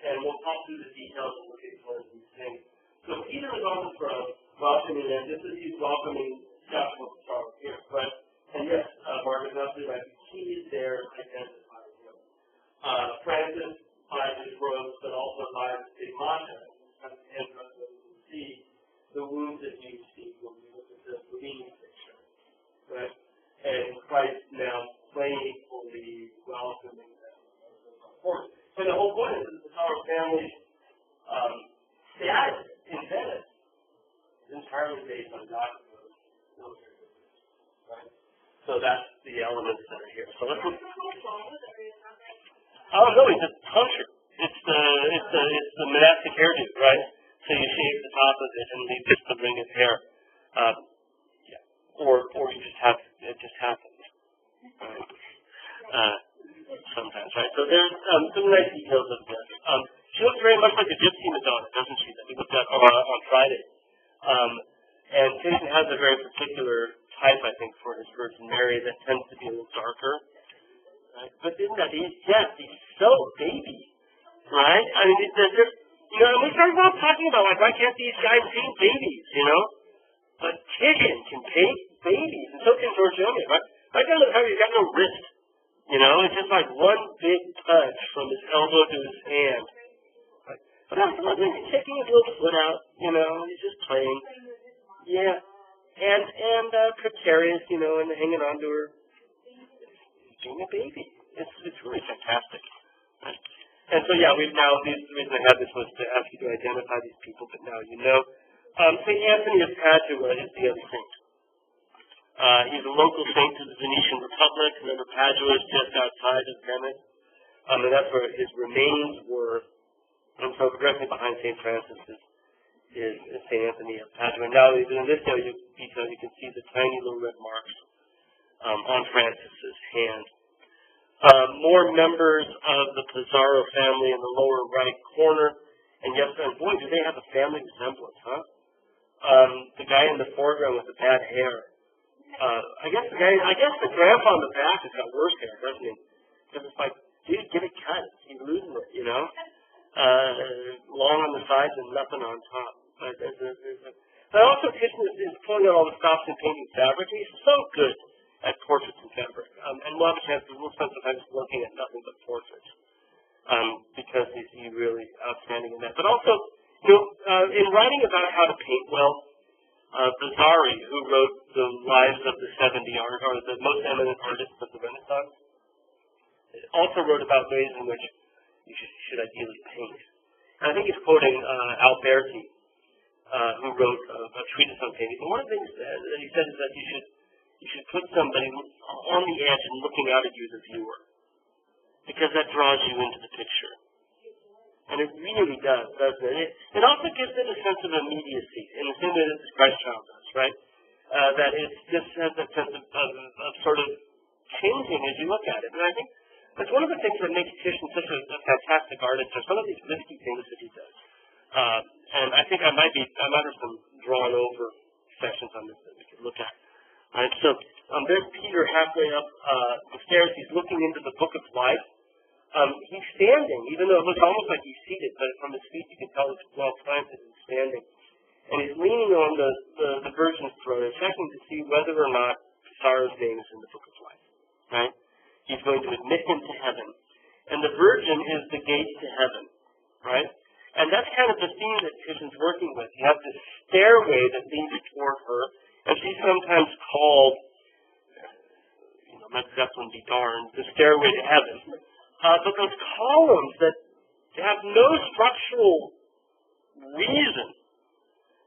and we'll talk through the details and look at one of these things. So Peter is on the throne, welcoming them, just as he's welcoming Joshua Charles here. But, and yes, Margaret's absolutely right. The key is there identifying him. Francis by his robes, but also by the stigmata, and see the wounds that you see when we look at the Bellini picture, right? And Christ now playfully welcoming them. Of course. And the whole point is that the Pesaro family status in Venice is entirely based on Jacopo's military business. Right? So that's the elements that are here. So let's look. Oh no, it's a puncture. It's the monastic hairdo, right? So you shave the top of it and leave just the ring of hair. Or you just have it just happens. Sometimes, right? So there's some nice details of this. She looks very much like a gypsy Madonna, doesn't she? That we looked at on Friday. And Titian has a very particular type, I think, for his Virgin Mary that tends to be a little darker. Right? But isn't that he's so baby, right? I mean, and we started off talking about like why can't these guys paint babies, But Titian can paint babies, and so can Giorgione, right? Right down to the fact he's got no wrist. You know, it's just like one big touch from his elbow to his hand. But afterwards, he's taking his little foot out, you know, he's just playing. Yeah. And precarious, you know, and hanging on to her. Being a baby. It's really fantastic. Right? And so, yeah, we've now, the reason I had this was to ask you to identify these people, but now you know. St. Anthony of Padua is the other saint. He's a local saint to the Venetian Republic. Remember, Padua is just outside of Venice. And that's where his remains were. And so directly behind St. Francis is St. Anthony of Padua. Now, in this detail, you can see the tiny little red marks on Francis's hand. More members of the Pizarro family in the lower right corner. And yes, and boy, do they have a family resemblance, huh? The guy in the foreground with the bad hair. I guess the grandpa on the back has got worse hair, doesn't he? Because it's like, dude, get it cut. He's losing it, you know? Long on the sides and nothing on top. But also, Titian is pulling out all the stops and painting fabric. He's so good at portraits and fabric. And we'll have a chance, we'll spend some time just looking at nothing but portraits. Because he's really outstanding in that. But also, you know, in writing about how to paint well, Vasari, who wrote the lives of the 70 or the most eminent artists of the Renaissance, also wrote about ways in which you should ideally paint. And I think he's quoting Alberti, who wrote a treatise on painting. And one of the things that he said is that you should put somebody on the edge and looking out at you, the viewer, because that draws you into the picture. And it really does, doesn't it? It also gives it a sense of immediacy, in the same way that the Christ child does, right? That it just has that sense of sort of changing as you look at it. And I think that's one of the things that makes Titian such a fantastic artist, are some of these risky things that he does. And I think I might have some drawn over sections on this that we could look at. Right, so there's Peter halfway up the stairs. He's looking into the Book of Life. He's standing, even though it looks almost like he's seated, but from his feet you can tell it's well planted and standing. And he's leaning on the Virgin's throne and checking to see whether or not Pizarro's name is in the Book of Life. Right? He's going to admit him to heaven. And the Virgin is the gate to heaven. Right? And that's kind of the theme that Titian's working with. You have this stairway that leads toward her, and she's sometimes called, you know, let Zeppelin be darned, the stairway to heaven. But those columns that have no structural reason,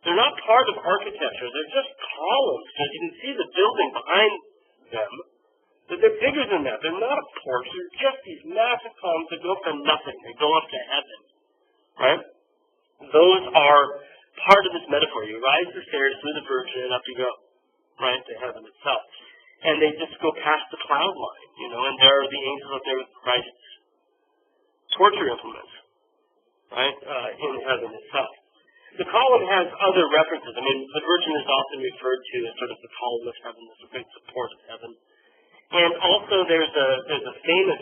they're not part of architecture, they're just columns. So you can see the building behind them, but they're bigger than that. They're not a porch, they're just these massive columns that go for nothing. They go up to heaven. Right? Those are part of this metaphor. You rise the stairs through the Virgin and up you go, right, to heaven itself. And they just go past the cloud line, you know, and there are the angels up there with Christ's torture implements, right, in heaven itself. The column has other references. I mean, the Virgin is often referred to as sort of the column of heaven, as a great support of heaven. And also there's a famous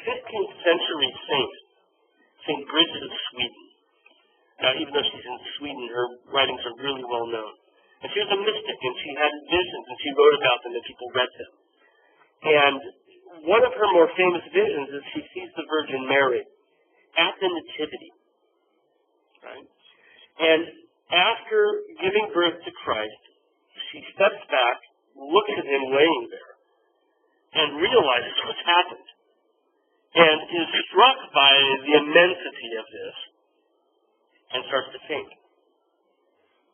15th century saint, St. Bridget of Sweden. Now, even though she's in Sweden, her writings are really well known. And she was a mystic, and she had visions, and she wrote about them, and people read them. And one of her more famous visions is she sees the Virgin Mary at the Nativity. Right? And after giving birth to Christ, she steps back, looks at him laying there, and realizes what's happened, and is struck by the immensity of this, and starts to faint.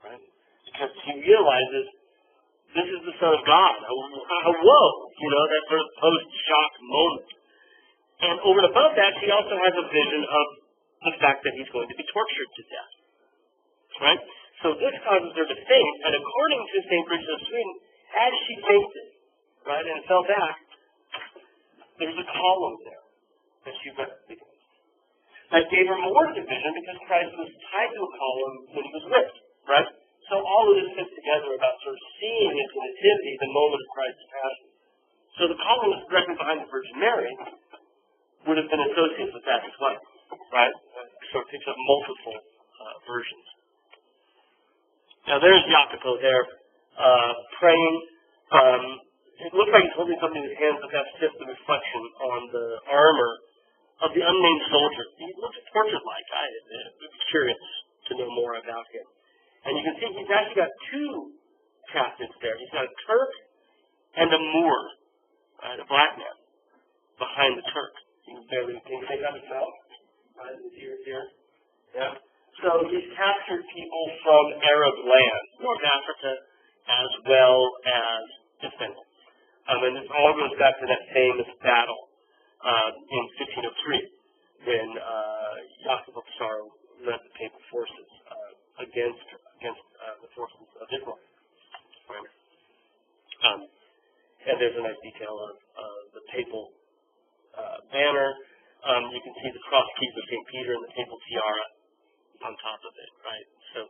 Right? Because she realizes this is the Son of God. Whoa! You know, that sort of post-shock moment. And over and above that, she also has a vision of the fact that he's going to be tortured to death. Right? So this causes her to faint, and according to St. Bridget of Sweden, as she fainted, right, and fell back, there's a column there that she rested against. That gave her more division because Christ was tied to a column when he was whipped, right? So all of this fits together about sort of seeing his nativity, the moment of Christ's passion. So the column that's directly behind the Virgin Mary would have been associated with that as well, right? So it picks up multiple versions. Now there's Jacopo there, praying. it looks like he's holding something in his hands, but that's just the reflection on the armor of the unnamed soldier. He looks portrait-like. I'm curious to know more about him. And you can see he's actually got two captives there. He's got a Turk and a Moor, right, a black man, behind the Turk. You can take that himself, right, his ears here. Yeah. So he's captured people from Arab lands, North Africa, as well as defendants. And this all goes back to that famous battle in 1503 when Yaqub of Psaro led the papal forces against the forces of Islam. Right? And there's a nice detail of the papal banner. You can see the cross keys of St. Peter and the papal tiara on top of it, right? So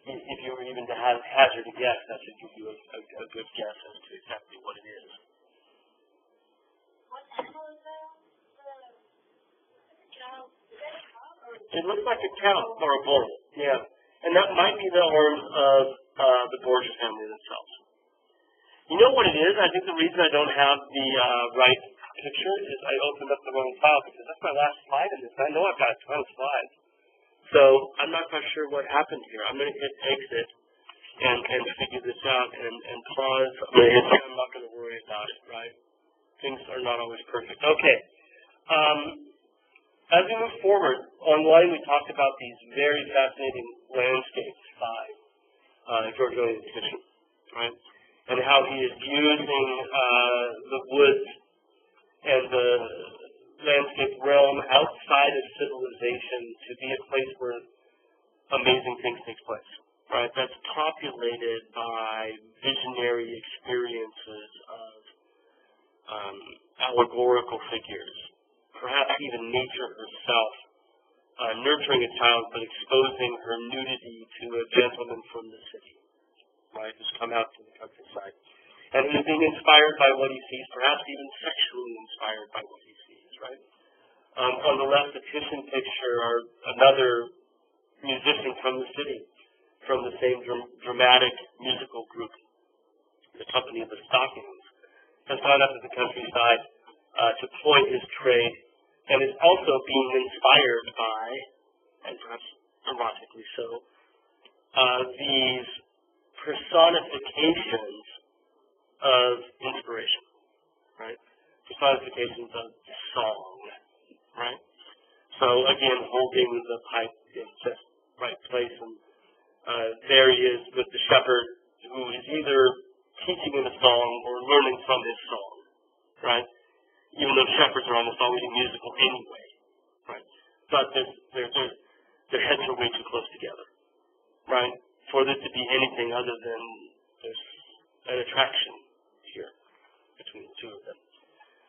if you were even to hazard a guess, that should give you a good guess as to exactly what it is. What animal is that? It looks like a cow or a bull, yeah. And that might be the horns of the Borgia family themselves. You know what it is? I think the reason I don't have the right picture is I opened up the wrong file because that's my last slide in this. I know I've got a ton of slides. So I'm not quite sure what happened here. I'm going to hit exit and figure this out and pause. I'm not going to worry about it, right? Things are not always perfect. Okay. As we move forward, online we talked about these very fascinating landscapes by Giorgione the Titian, right? And how he is using the woods and the landscape realm outside of civilization to be a place where amazing things take place, right? That's populated by visionary experiences of allegorical figures, perhaps even nature herself, nurturing a child but exposing her nudity to a gentleman from the city, right, who's come out to the countryside. And he's being inspired by what he sees, perhaps even sexually inspired by what he sees, right? On the left, the Titian picture are another musician from the city, from the same dramatic musical group, the Company of the Stockings, has gone up to the countryside to ploy his trade, and is also being inspired by, and perhaps erotically so, these personifications of inspiration, right? Personifications of song, right? So again, holding the pipe in just right place, and there he is with the shepherd who is either teaching him a song or learning from his song, right? Even though shepherds are almost always musical anyway, right? But their heads are way too close together, right? For this to be anything other than there's an attraction here between the two of them.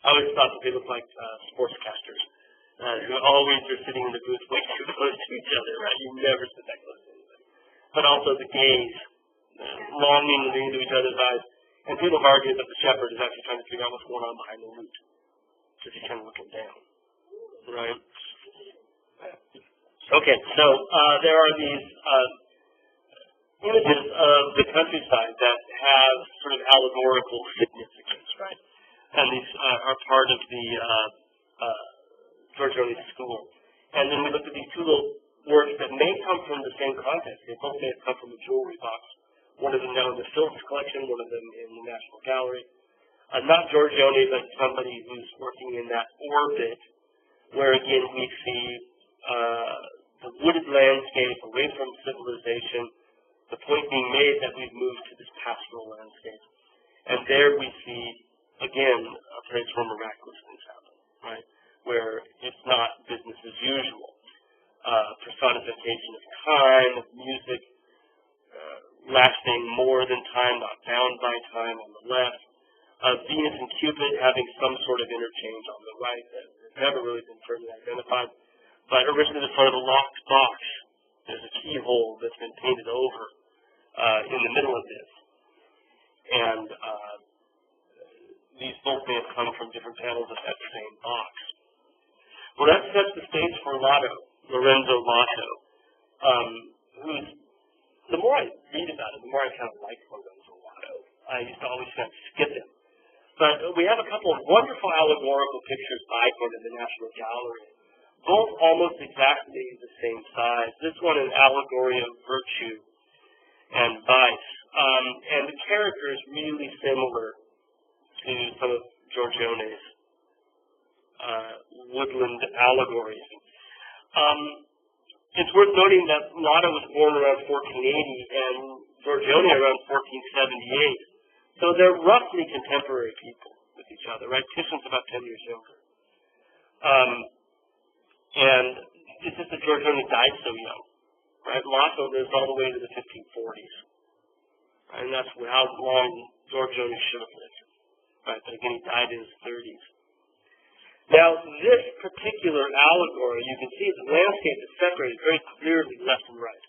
I always thought that they looked like sportscasters who always are sitting in the booth way too close to each other, right? You never sit that close to anybody. But also the gaze, longingly into each other's eyes. And people have argued that the shepherd is actually trying to figure out what's going on behind the lute, because he's kind of looking down, right? Okay, so there are these images of the countryside that have sort of allegorical significance, right? And these are part of the Giorgione school. And then we look at these two little works that may come from the same context. They both may have come from a jewelry box. One of them now in the Phillips collection, one of them in the National Gallery. Not Giorgione, but somebody who's working in that orbit, where again we see the wooded landscape away from civilization, the point being made that we've moved to this pastoral landscape. And there we see, again, a place where miraculous things happen, right? Where it's not business as usual. Personification of time, of music, lasting more than time, not bound by time on the left. Venus and Cupid having some sort of interchange on the right that has never really been firmly identified. But originally in front of a locked box, there's a keyhole that's been painted over in the middle of this. And these both may have come from different panels of that same box. Well, that sets the stage for Lorenzo Lotto, who's, the more I read about it, the more I kind of like Lorenzo Lotto. I used to always kind of skip him But we have a couple of wonderful allegorical pictures by him in the National Gallery, both almost exactly the same size. This one an allegory of virtue and vice. And the character is really similar to some of Giorgione's woodland allegories. It's worth noting that Lotta was born around 1480 and Giorgione around 1478. So they're roughly contemporary people with each other, right? Titian's about 10 years younger. And it's just that Giorgione died so young, right? Lotta lives all the way to the 1540s. Right? And that's how long Giorgione should have lived. Right? But again, he died in his 30s. Now, this particular allegory, you can see the landscape is separated very clearly left and right.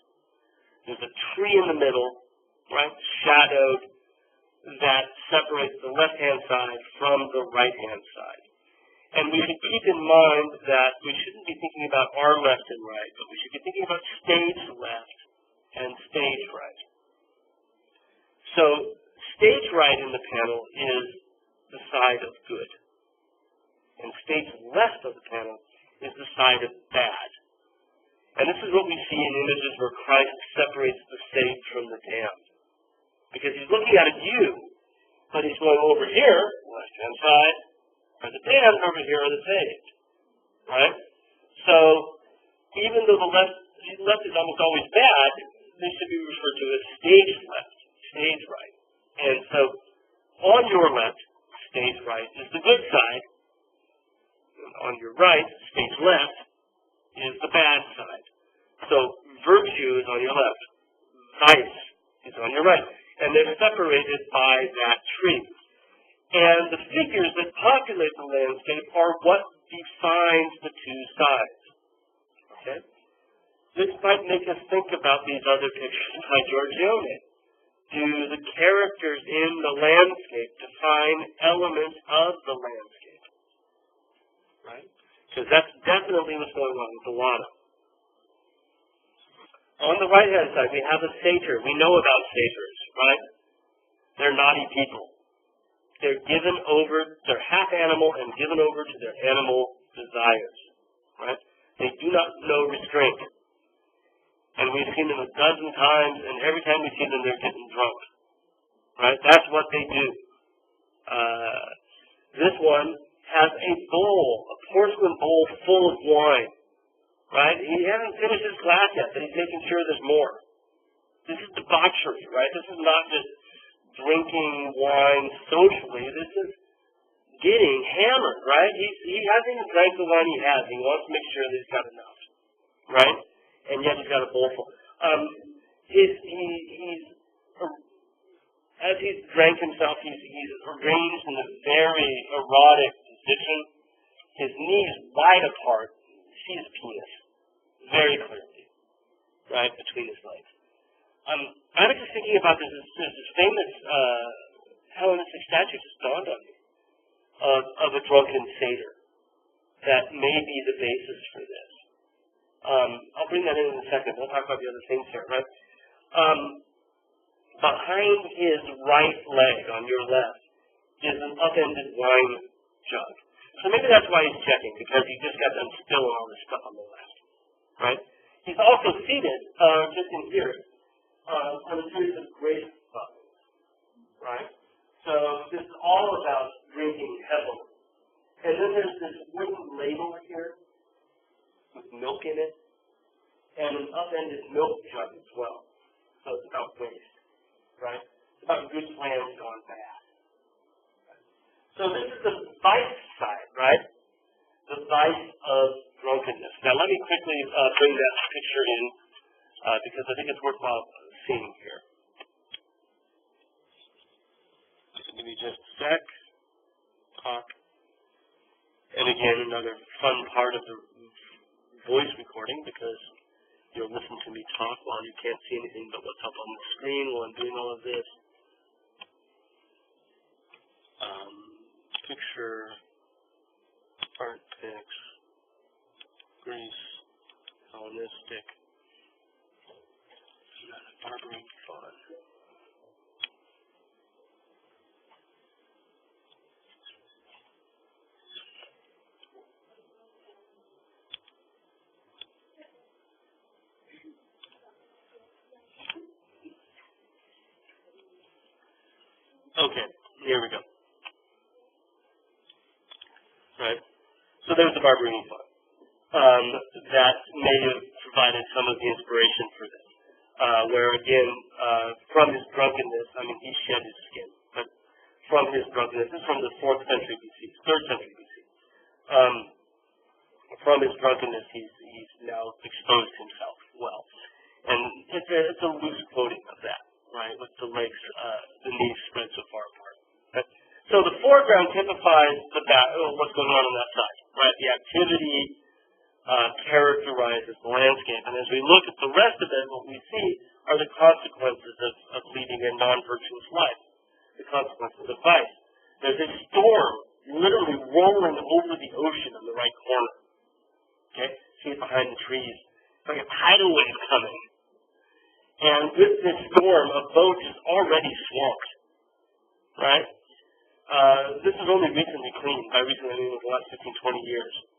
There's a tree in the middle, right, shadowed, that separates the left-hand side from the right-hand side. And we should keep in mind that we shouldn't be thinking about our left and right, but we should be thinking about stage left and stage right. So, stage right in the panel is the side of good. And stage left of the panel is the side of bad. And this is what we see in images where Christ separates the saved from the damned. Because he's looking out at you, but he's going over here, left-hand side, are the damned, over here are the saved. Right? So, even though the left is almost always bad, this should be referred to as stage left, stage right. And so, on your left, stage right, is the good side. On your right, stage left, is the bad side. So, virtue is on your left. Vice is on your right. And they're separated by that tree. And the figures that populate the landscape are what defines the two sides. Okay? This might make us think about these other pictures by Giorgione. Do the characters in the landscape define elements of the landscape? Right? Because that's definitely what's going on with the Lotta. On the right-hand side, we have a satyr. We know about satyrs, right? They're naughty people. They're given over, they're half animal and given over to their animal desires, right? They do not know restraint. And we've seen them a dozen times, and every time we see them, they're getting drunk, right? That's what they do. This one has a bowl, a porcelain bowl full of wine, right? He hasn't finished his glass yet, but he's making sure there's more. This is debauchery, right? This is not just drinking wine socially. This is getting hammered, right? He hasn't even drank the wine he has. He wants to make sure that he's got enough, right? And yet he's got a bowl full. As he's drank himself, he's arranged in a very erotic position. His knees wide apart. See his penis very clearly, right, between his legs. I was just thinking about this. There's this famous Hellenistic statue just dawned on me of a drunken satyr that may be the basis for this. I'll bring that in a second. We'll talk about the other things here, right? Behind his right leg on your left is an upended wine jug. So maybe that's why he's checking, because he just got done spilling all this stuff on the left, right? He's also seated just in here on a series of grape buttons, right? So this is all about drinking heavily. And then there's this wooden ladle here with milk in it, and an upended milk jug as well. So it's about waste, right? It's about good plans gone bad. So this is the vice side, right? The vice of drunkenness. Now let me quickly bring that picture in because I think it's worthwhile seeing here. Give me just a sec. Talk. And again, another fun part of the voice recording, because you'll listen to me talk while you can't see anything but what's up on the screen while I'm doing all of this. Picture, art pics, Greece, Hellenistic, barbering fun. Okay, here we go. Right? So there's the Barberini font. That may have provided some of the inspiration for this. Where again, from his drunkenness, I mean, he shed his skin, but from his drunkenness, this is from the 4th century BC, 3rd century BC. From his drunkenness, he's now exposed himself well. And it's a loose quoting of that, right, with the legs, the knees spread so far apart. Right? So the foreground typifies what's going on that side, right? The activity characterizes the landscape. And as we look at the rest of it, what we see are the consequences of leading a non-virtuous life, the consequences of vice. There's a storm literally rolling over the ocean in the right corner. Okay? See it behind the trees. It's like a tidal wave coming. And with this storm, a boat is already swamped. Right? This is only recently cleaned. By recently, I mean in the last 15, 20 years.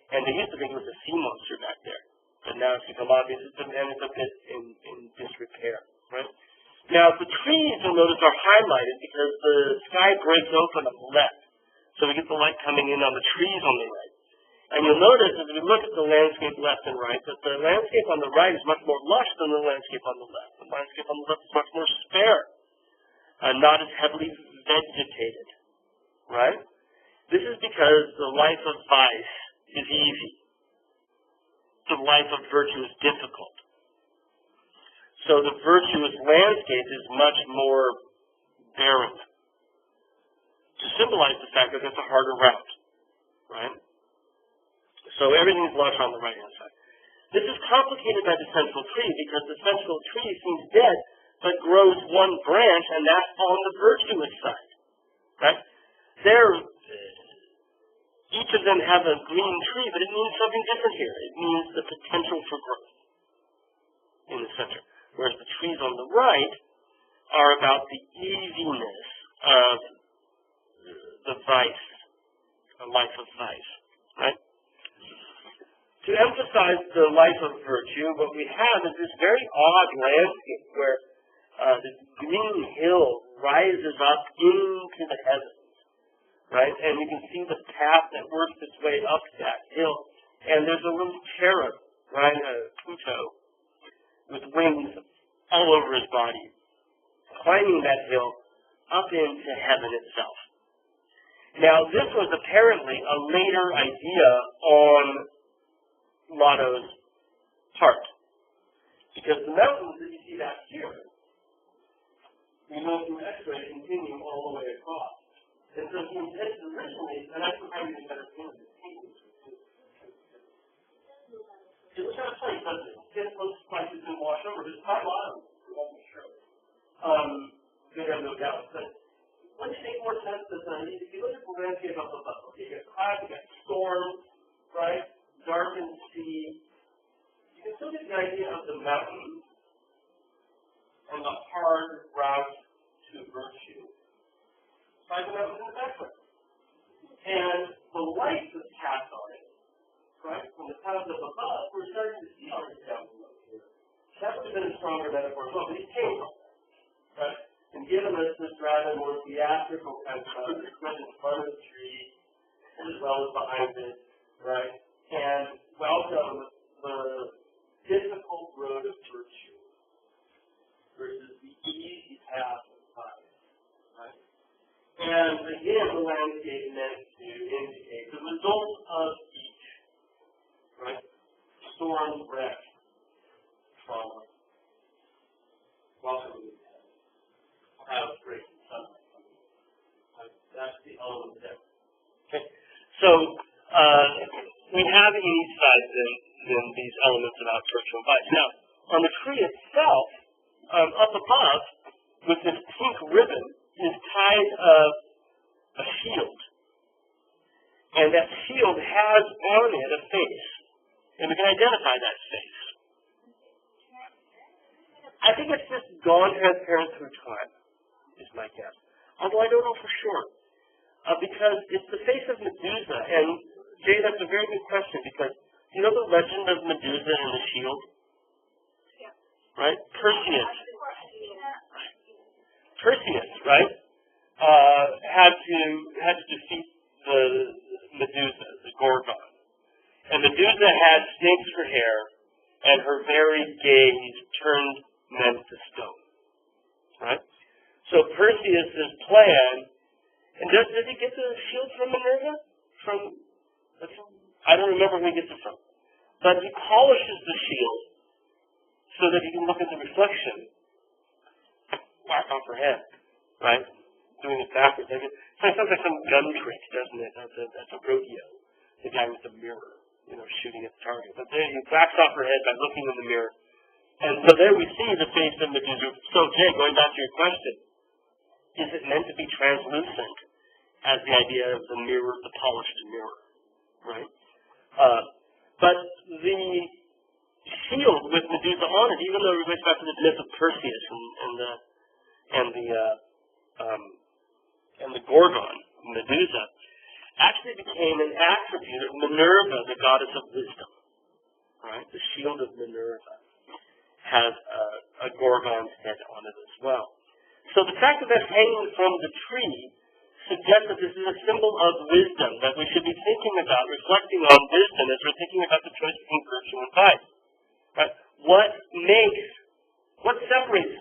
And they used to think it was a sea monster back there. But now it's become obvious, and it's a bit in disrepair, right? Now, the trees, you'll notice, are highlighted because the sky breaks open on the left. So we get the light coming in on the trees on the right. And you'll notice, as we look at the landscape left and right, that the landscape on the right is much more lush than the landscape on the left. The landscape on the left is much more spare, not as heavily vegetated, right? This is because the life of vice is easy. The life of virtue is difficult. So the virtuous landscape is much more barren. To symbolize the fact that it's a harder route, right? So everything's lush on the right-hand side. This is complicated by the central tree because the central tree seems dead but grows one branch, and that's on the virtuous side, right? Each of them have a green tree, but it means something different here. It means the potential for growth in the center. Whereas the trees on the right are about the easiness of the vice, a life of vice, right? To emphasize the life of virtue, what we have is this very odd landscape where the green hill rises up into the heavens. Right? And you can see the path that works its way up that hill. And there's a little cherub, right, a Pluto, with wings all over his body, climbing that hill up into heaven itself. Now, this was apparently a later idea on Lotto's part. Because the mountains that you see back here, we know from X-ray, continue all the way across. And so he intended originally, and I can probably get a better feeling of the paintings. It looks kind of funny, doesn't it? It looks like it's been washed over. There's quite a lot of them, I'm not sure. There are no doubt. But wouldn't it make more sense that if you look at the landscape up above, okay, you got clouds, you got storms, right? Darkened sea. You can still get the idea of the mountains and the hard route to virtue by the mountains in the background. And the light that's cast on it, right, from the clouds up above, we're starting to see already down below here. That would have been a stronger metaphor as well, but he came from that, right? And given us this rather more theatrical kind of cloud that's spread in front of the tree, as well as behind it, right? And welcome the difficult road of virtue versus the easy path of vice, right? And again, the landscape meant to indicate the result of each, right? Storm, wreck, trauma, welcome to heaven, clouds breaking, sunlight coming. Right? That's the element there. Okay. So we have in each side then these elements about virtue and vice. Now, on the tree itself, up above, with this pink ribbon, is tied a shield. And that shield has on it a face. And we can identify that face. I think it's just gone transparent through time, is my guess. Although I don't know for sure. Because it's the face of Medusa. And, Jay, that's a very good question, because you know the legend of Medusa and the shield? Yeah. Right? Perseus, right? had to defeat the Medusa, the Gorgon. And Medusa had snakes for hair, and her very gaze turned men to stone. Right? So Perseus' plan, and does he get the shield from Minerva? I don't remember who he gets it from. But he polishes the shield so that he can look at the reflection. Whack off her head. Right? Doing it backwards. It sounds like some gun trick, doesn't it? That's a rodeo. The guy with the mirror, shooting at the target. But there he whacks off her head by looking in the mirror. And so there we see the face of Medusa. So, Jay, going back to your question, is it meant to be translucent as the idea of the mirror, the polished mirror, right? But the shield with Medusa on it, even though it relates back to the myth of Perseus and the Gorgon, Medusa, actually became an attribute of Minerva, the goddess of wisdom, right? The shield of Minerva has a Gorgon's head on it as well. So the fact that that's hanging from the tree suggests that this is a symbol of wisdom, that we should be thinking about, reflecting on wisdom as we're thinking about the choice between virtue and vice. Right? What separates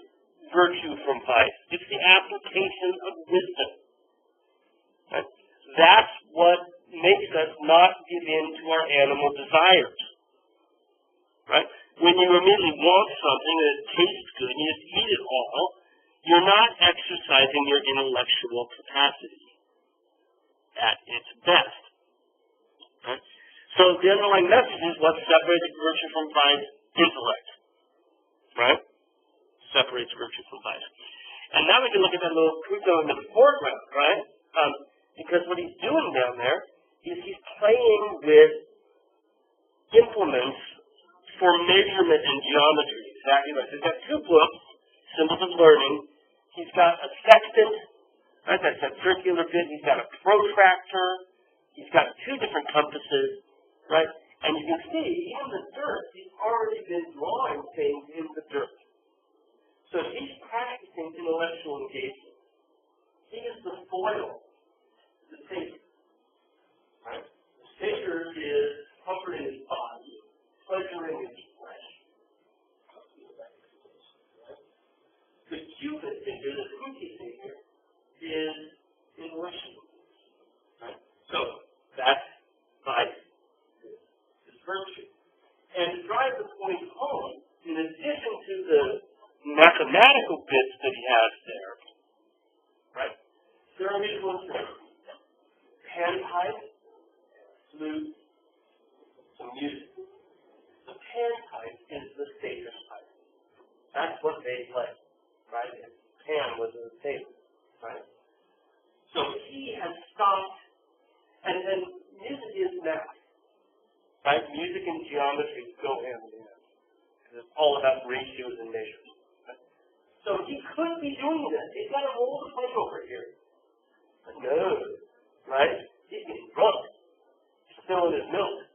virtue from vice? It's the application of wisdom. Right? That's what makes us not give in to our animal desires. Right? When you immediately want something and it tastes good and you just eat it all, you're not exercising your intellectual capacity at its best. Right? So the underlying message is what separates virtue from vice? Intellect. Right? Separates virtue from vice. And now we can look at that little Pluto in the foreground, right? Because what he's doing down there is he's playing with implements for measurement and geometry. Exactly right. So he's got two books, Symbols of Learning. He's got a sextant, right? That's that circular bit. He's got a protractor. He's got two different compasses, right? And you can see in the dirt, he's already been drawing things in the dirt. So he's practicing intellectual engagement. He is the foil, the savior, right? The savior is comforting his body, pleasuring his flesh. The Cupid figure, the cookie figure, is intellectual. Right? So that's vice, is virtue. And to drive the point home, in addition to the mathematical bits that he has there, right? There are these ones there. Panpipe, flute, some music. The panpipe is the satyrs pipe. That's what they play, right? And Pan was a satyr, right? So he has stopped, and then music is math, right? Music and geometry go hand in hand. It's all about ratios and measures. Right? So he could be doing this. He's got a roll of play over here. But no, right? He's getting drunk. He's spilling his milk.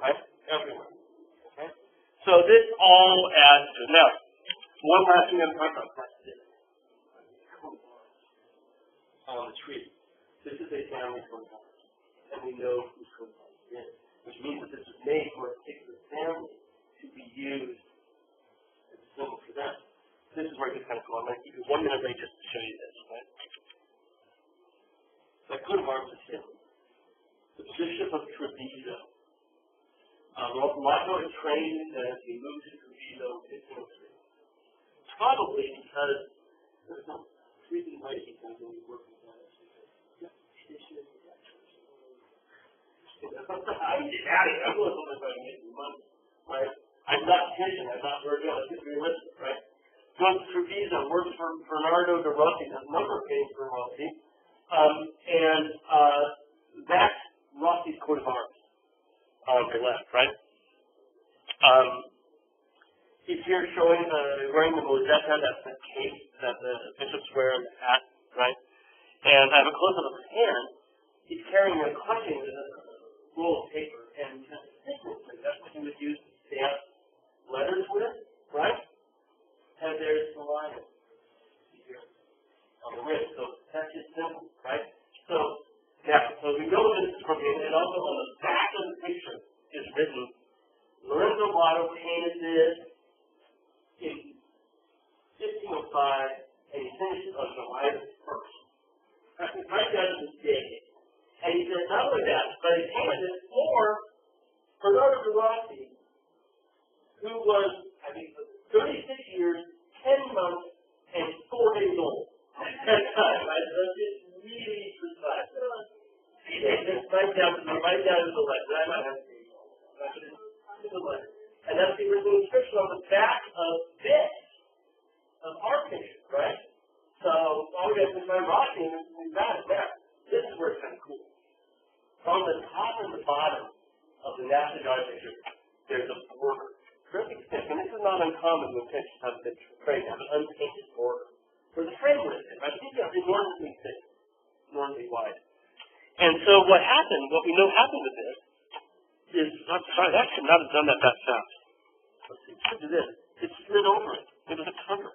Right? Everywhere. Okay? So this all adds to. Now, one last thing I'm talking about. That's this. On the tree. This is a family coat. And we know whose coat it is. Which means that this was made for a particular family to be used as a symbol for them. This is where it gets kind of cool. I'm going to give you 1 minute late just to show you this, right? The coat of arms is him. The Bishop of Treviso. Lato had trained as he moved to Treviso in 1503. Probably because there's no reason why he can really work with that. I did Addie. I wasn't about making money, right? I'm not teaching. I'm not very good. Let's get realistic, right? Goes to Treviso, works for Bernardo de Rossi, does a number of things for Rossi, and that's Rossi's coat of arms on the left, right? He's here showing wearing the mozzetta, that's the cape that the bishops wear in the hat, right? And I have a close-up of his hand. He's carrying a clutching roll of paper, and that's what he would use to stamp letters with, right? And there's the line here on the ridge. So that's just simple, right? So we know this is from him, and also on the back of the picture is written, Lorenzo Votto painted this in 1505, and he finished it on July the 1st. Right down to this day. And he said, not only that, but he painted it for Bernardo de Rossi, who was, I think, 36 years, 10 months, and 4 days old at that time. Right? So it's really precise. Just right down to the letter. I might have to say the letter. And that's the original inscription on the back of this, of our picture, right? So all we have to find Rossi, and we've got it there. This is where it's kind of cool. On the top and the bottom of the National Guard picture, there's a border. Terrific thick, and this is not uncommon when pictures have been framed, have an unpainted border. Where the frame was in, right? These are enormously thick, enormously wide. And so what happened, what we know happened with this, is, I'm sorry, that should not have done that fast. Let's see, look at this. It slid over it. It was a cover,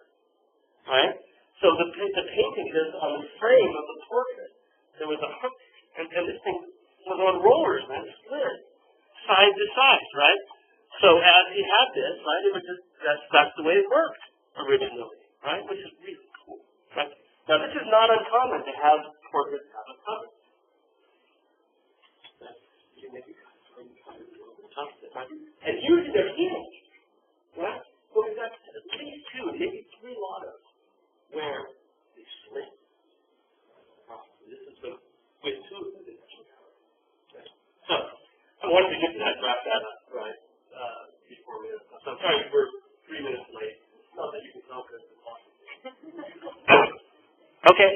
right? So the painting is on the frame of the portrait. There was a hook, and this thing was on rollers, man. It slid side to side, right? So as he had this, right, it was just, that's the way it worked originally, right? Which is really cool, right? Now this is not uncommon to have portraits have a cover. And usually they're hinged, right? So we've got at least 2, maybe 3 lottos where they split. This is with 2 of them. So I wanted to get to that, wrap that up, right? Before we, so I'm sorry we're 3 minutes late. It's not that you can tell because it's awesome. Okay.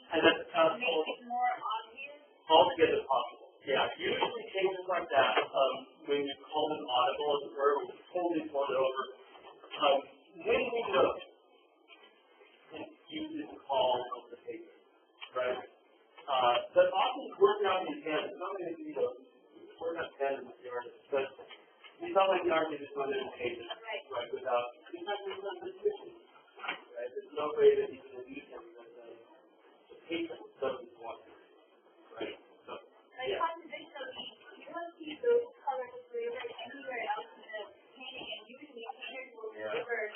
And that's altogether possible. Yeah, usually changes like that, when you call them audible, as it were, when you totally pull it over, when we know use the call of the paper, right? But often working out in tandem, not going to be work out tandem with the artist, but it's not like the artist is going to paper, right? Without restriction, right? There's no way that you can use him because the paper doesn't want it, right? So, yeah. You don't see those colors flavors anywhere else in the painting, and usually painters will deliver.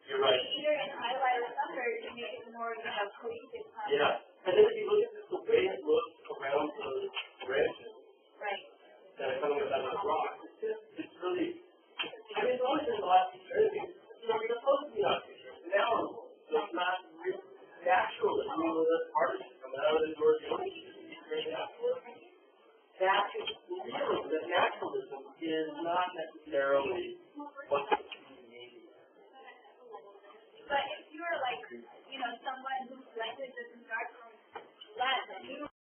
You're right. Either in highlight or somewhere to make it more, cohesive. Yeah. And then if you look at the way it looks around those branches that are coming up out of the rock, it's really, I mean, it's always been the last picture. You're supposed to be on picture. It's an hour long. So it's not real natural that you know that artists come out of the door and be straight out. That is realism, that naturalism is not necessarily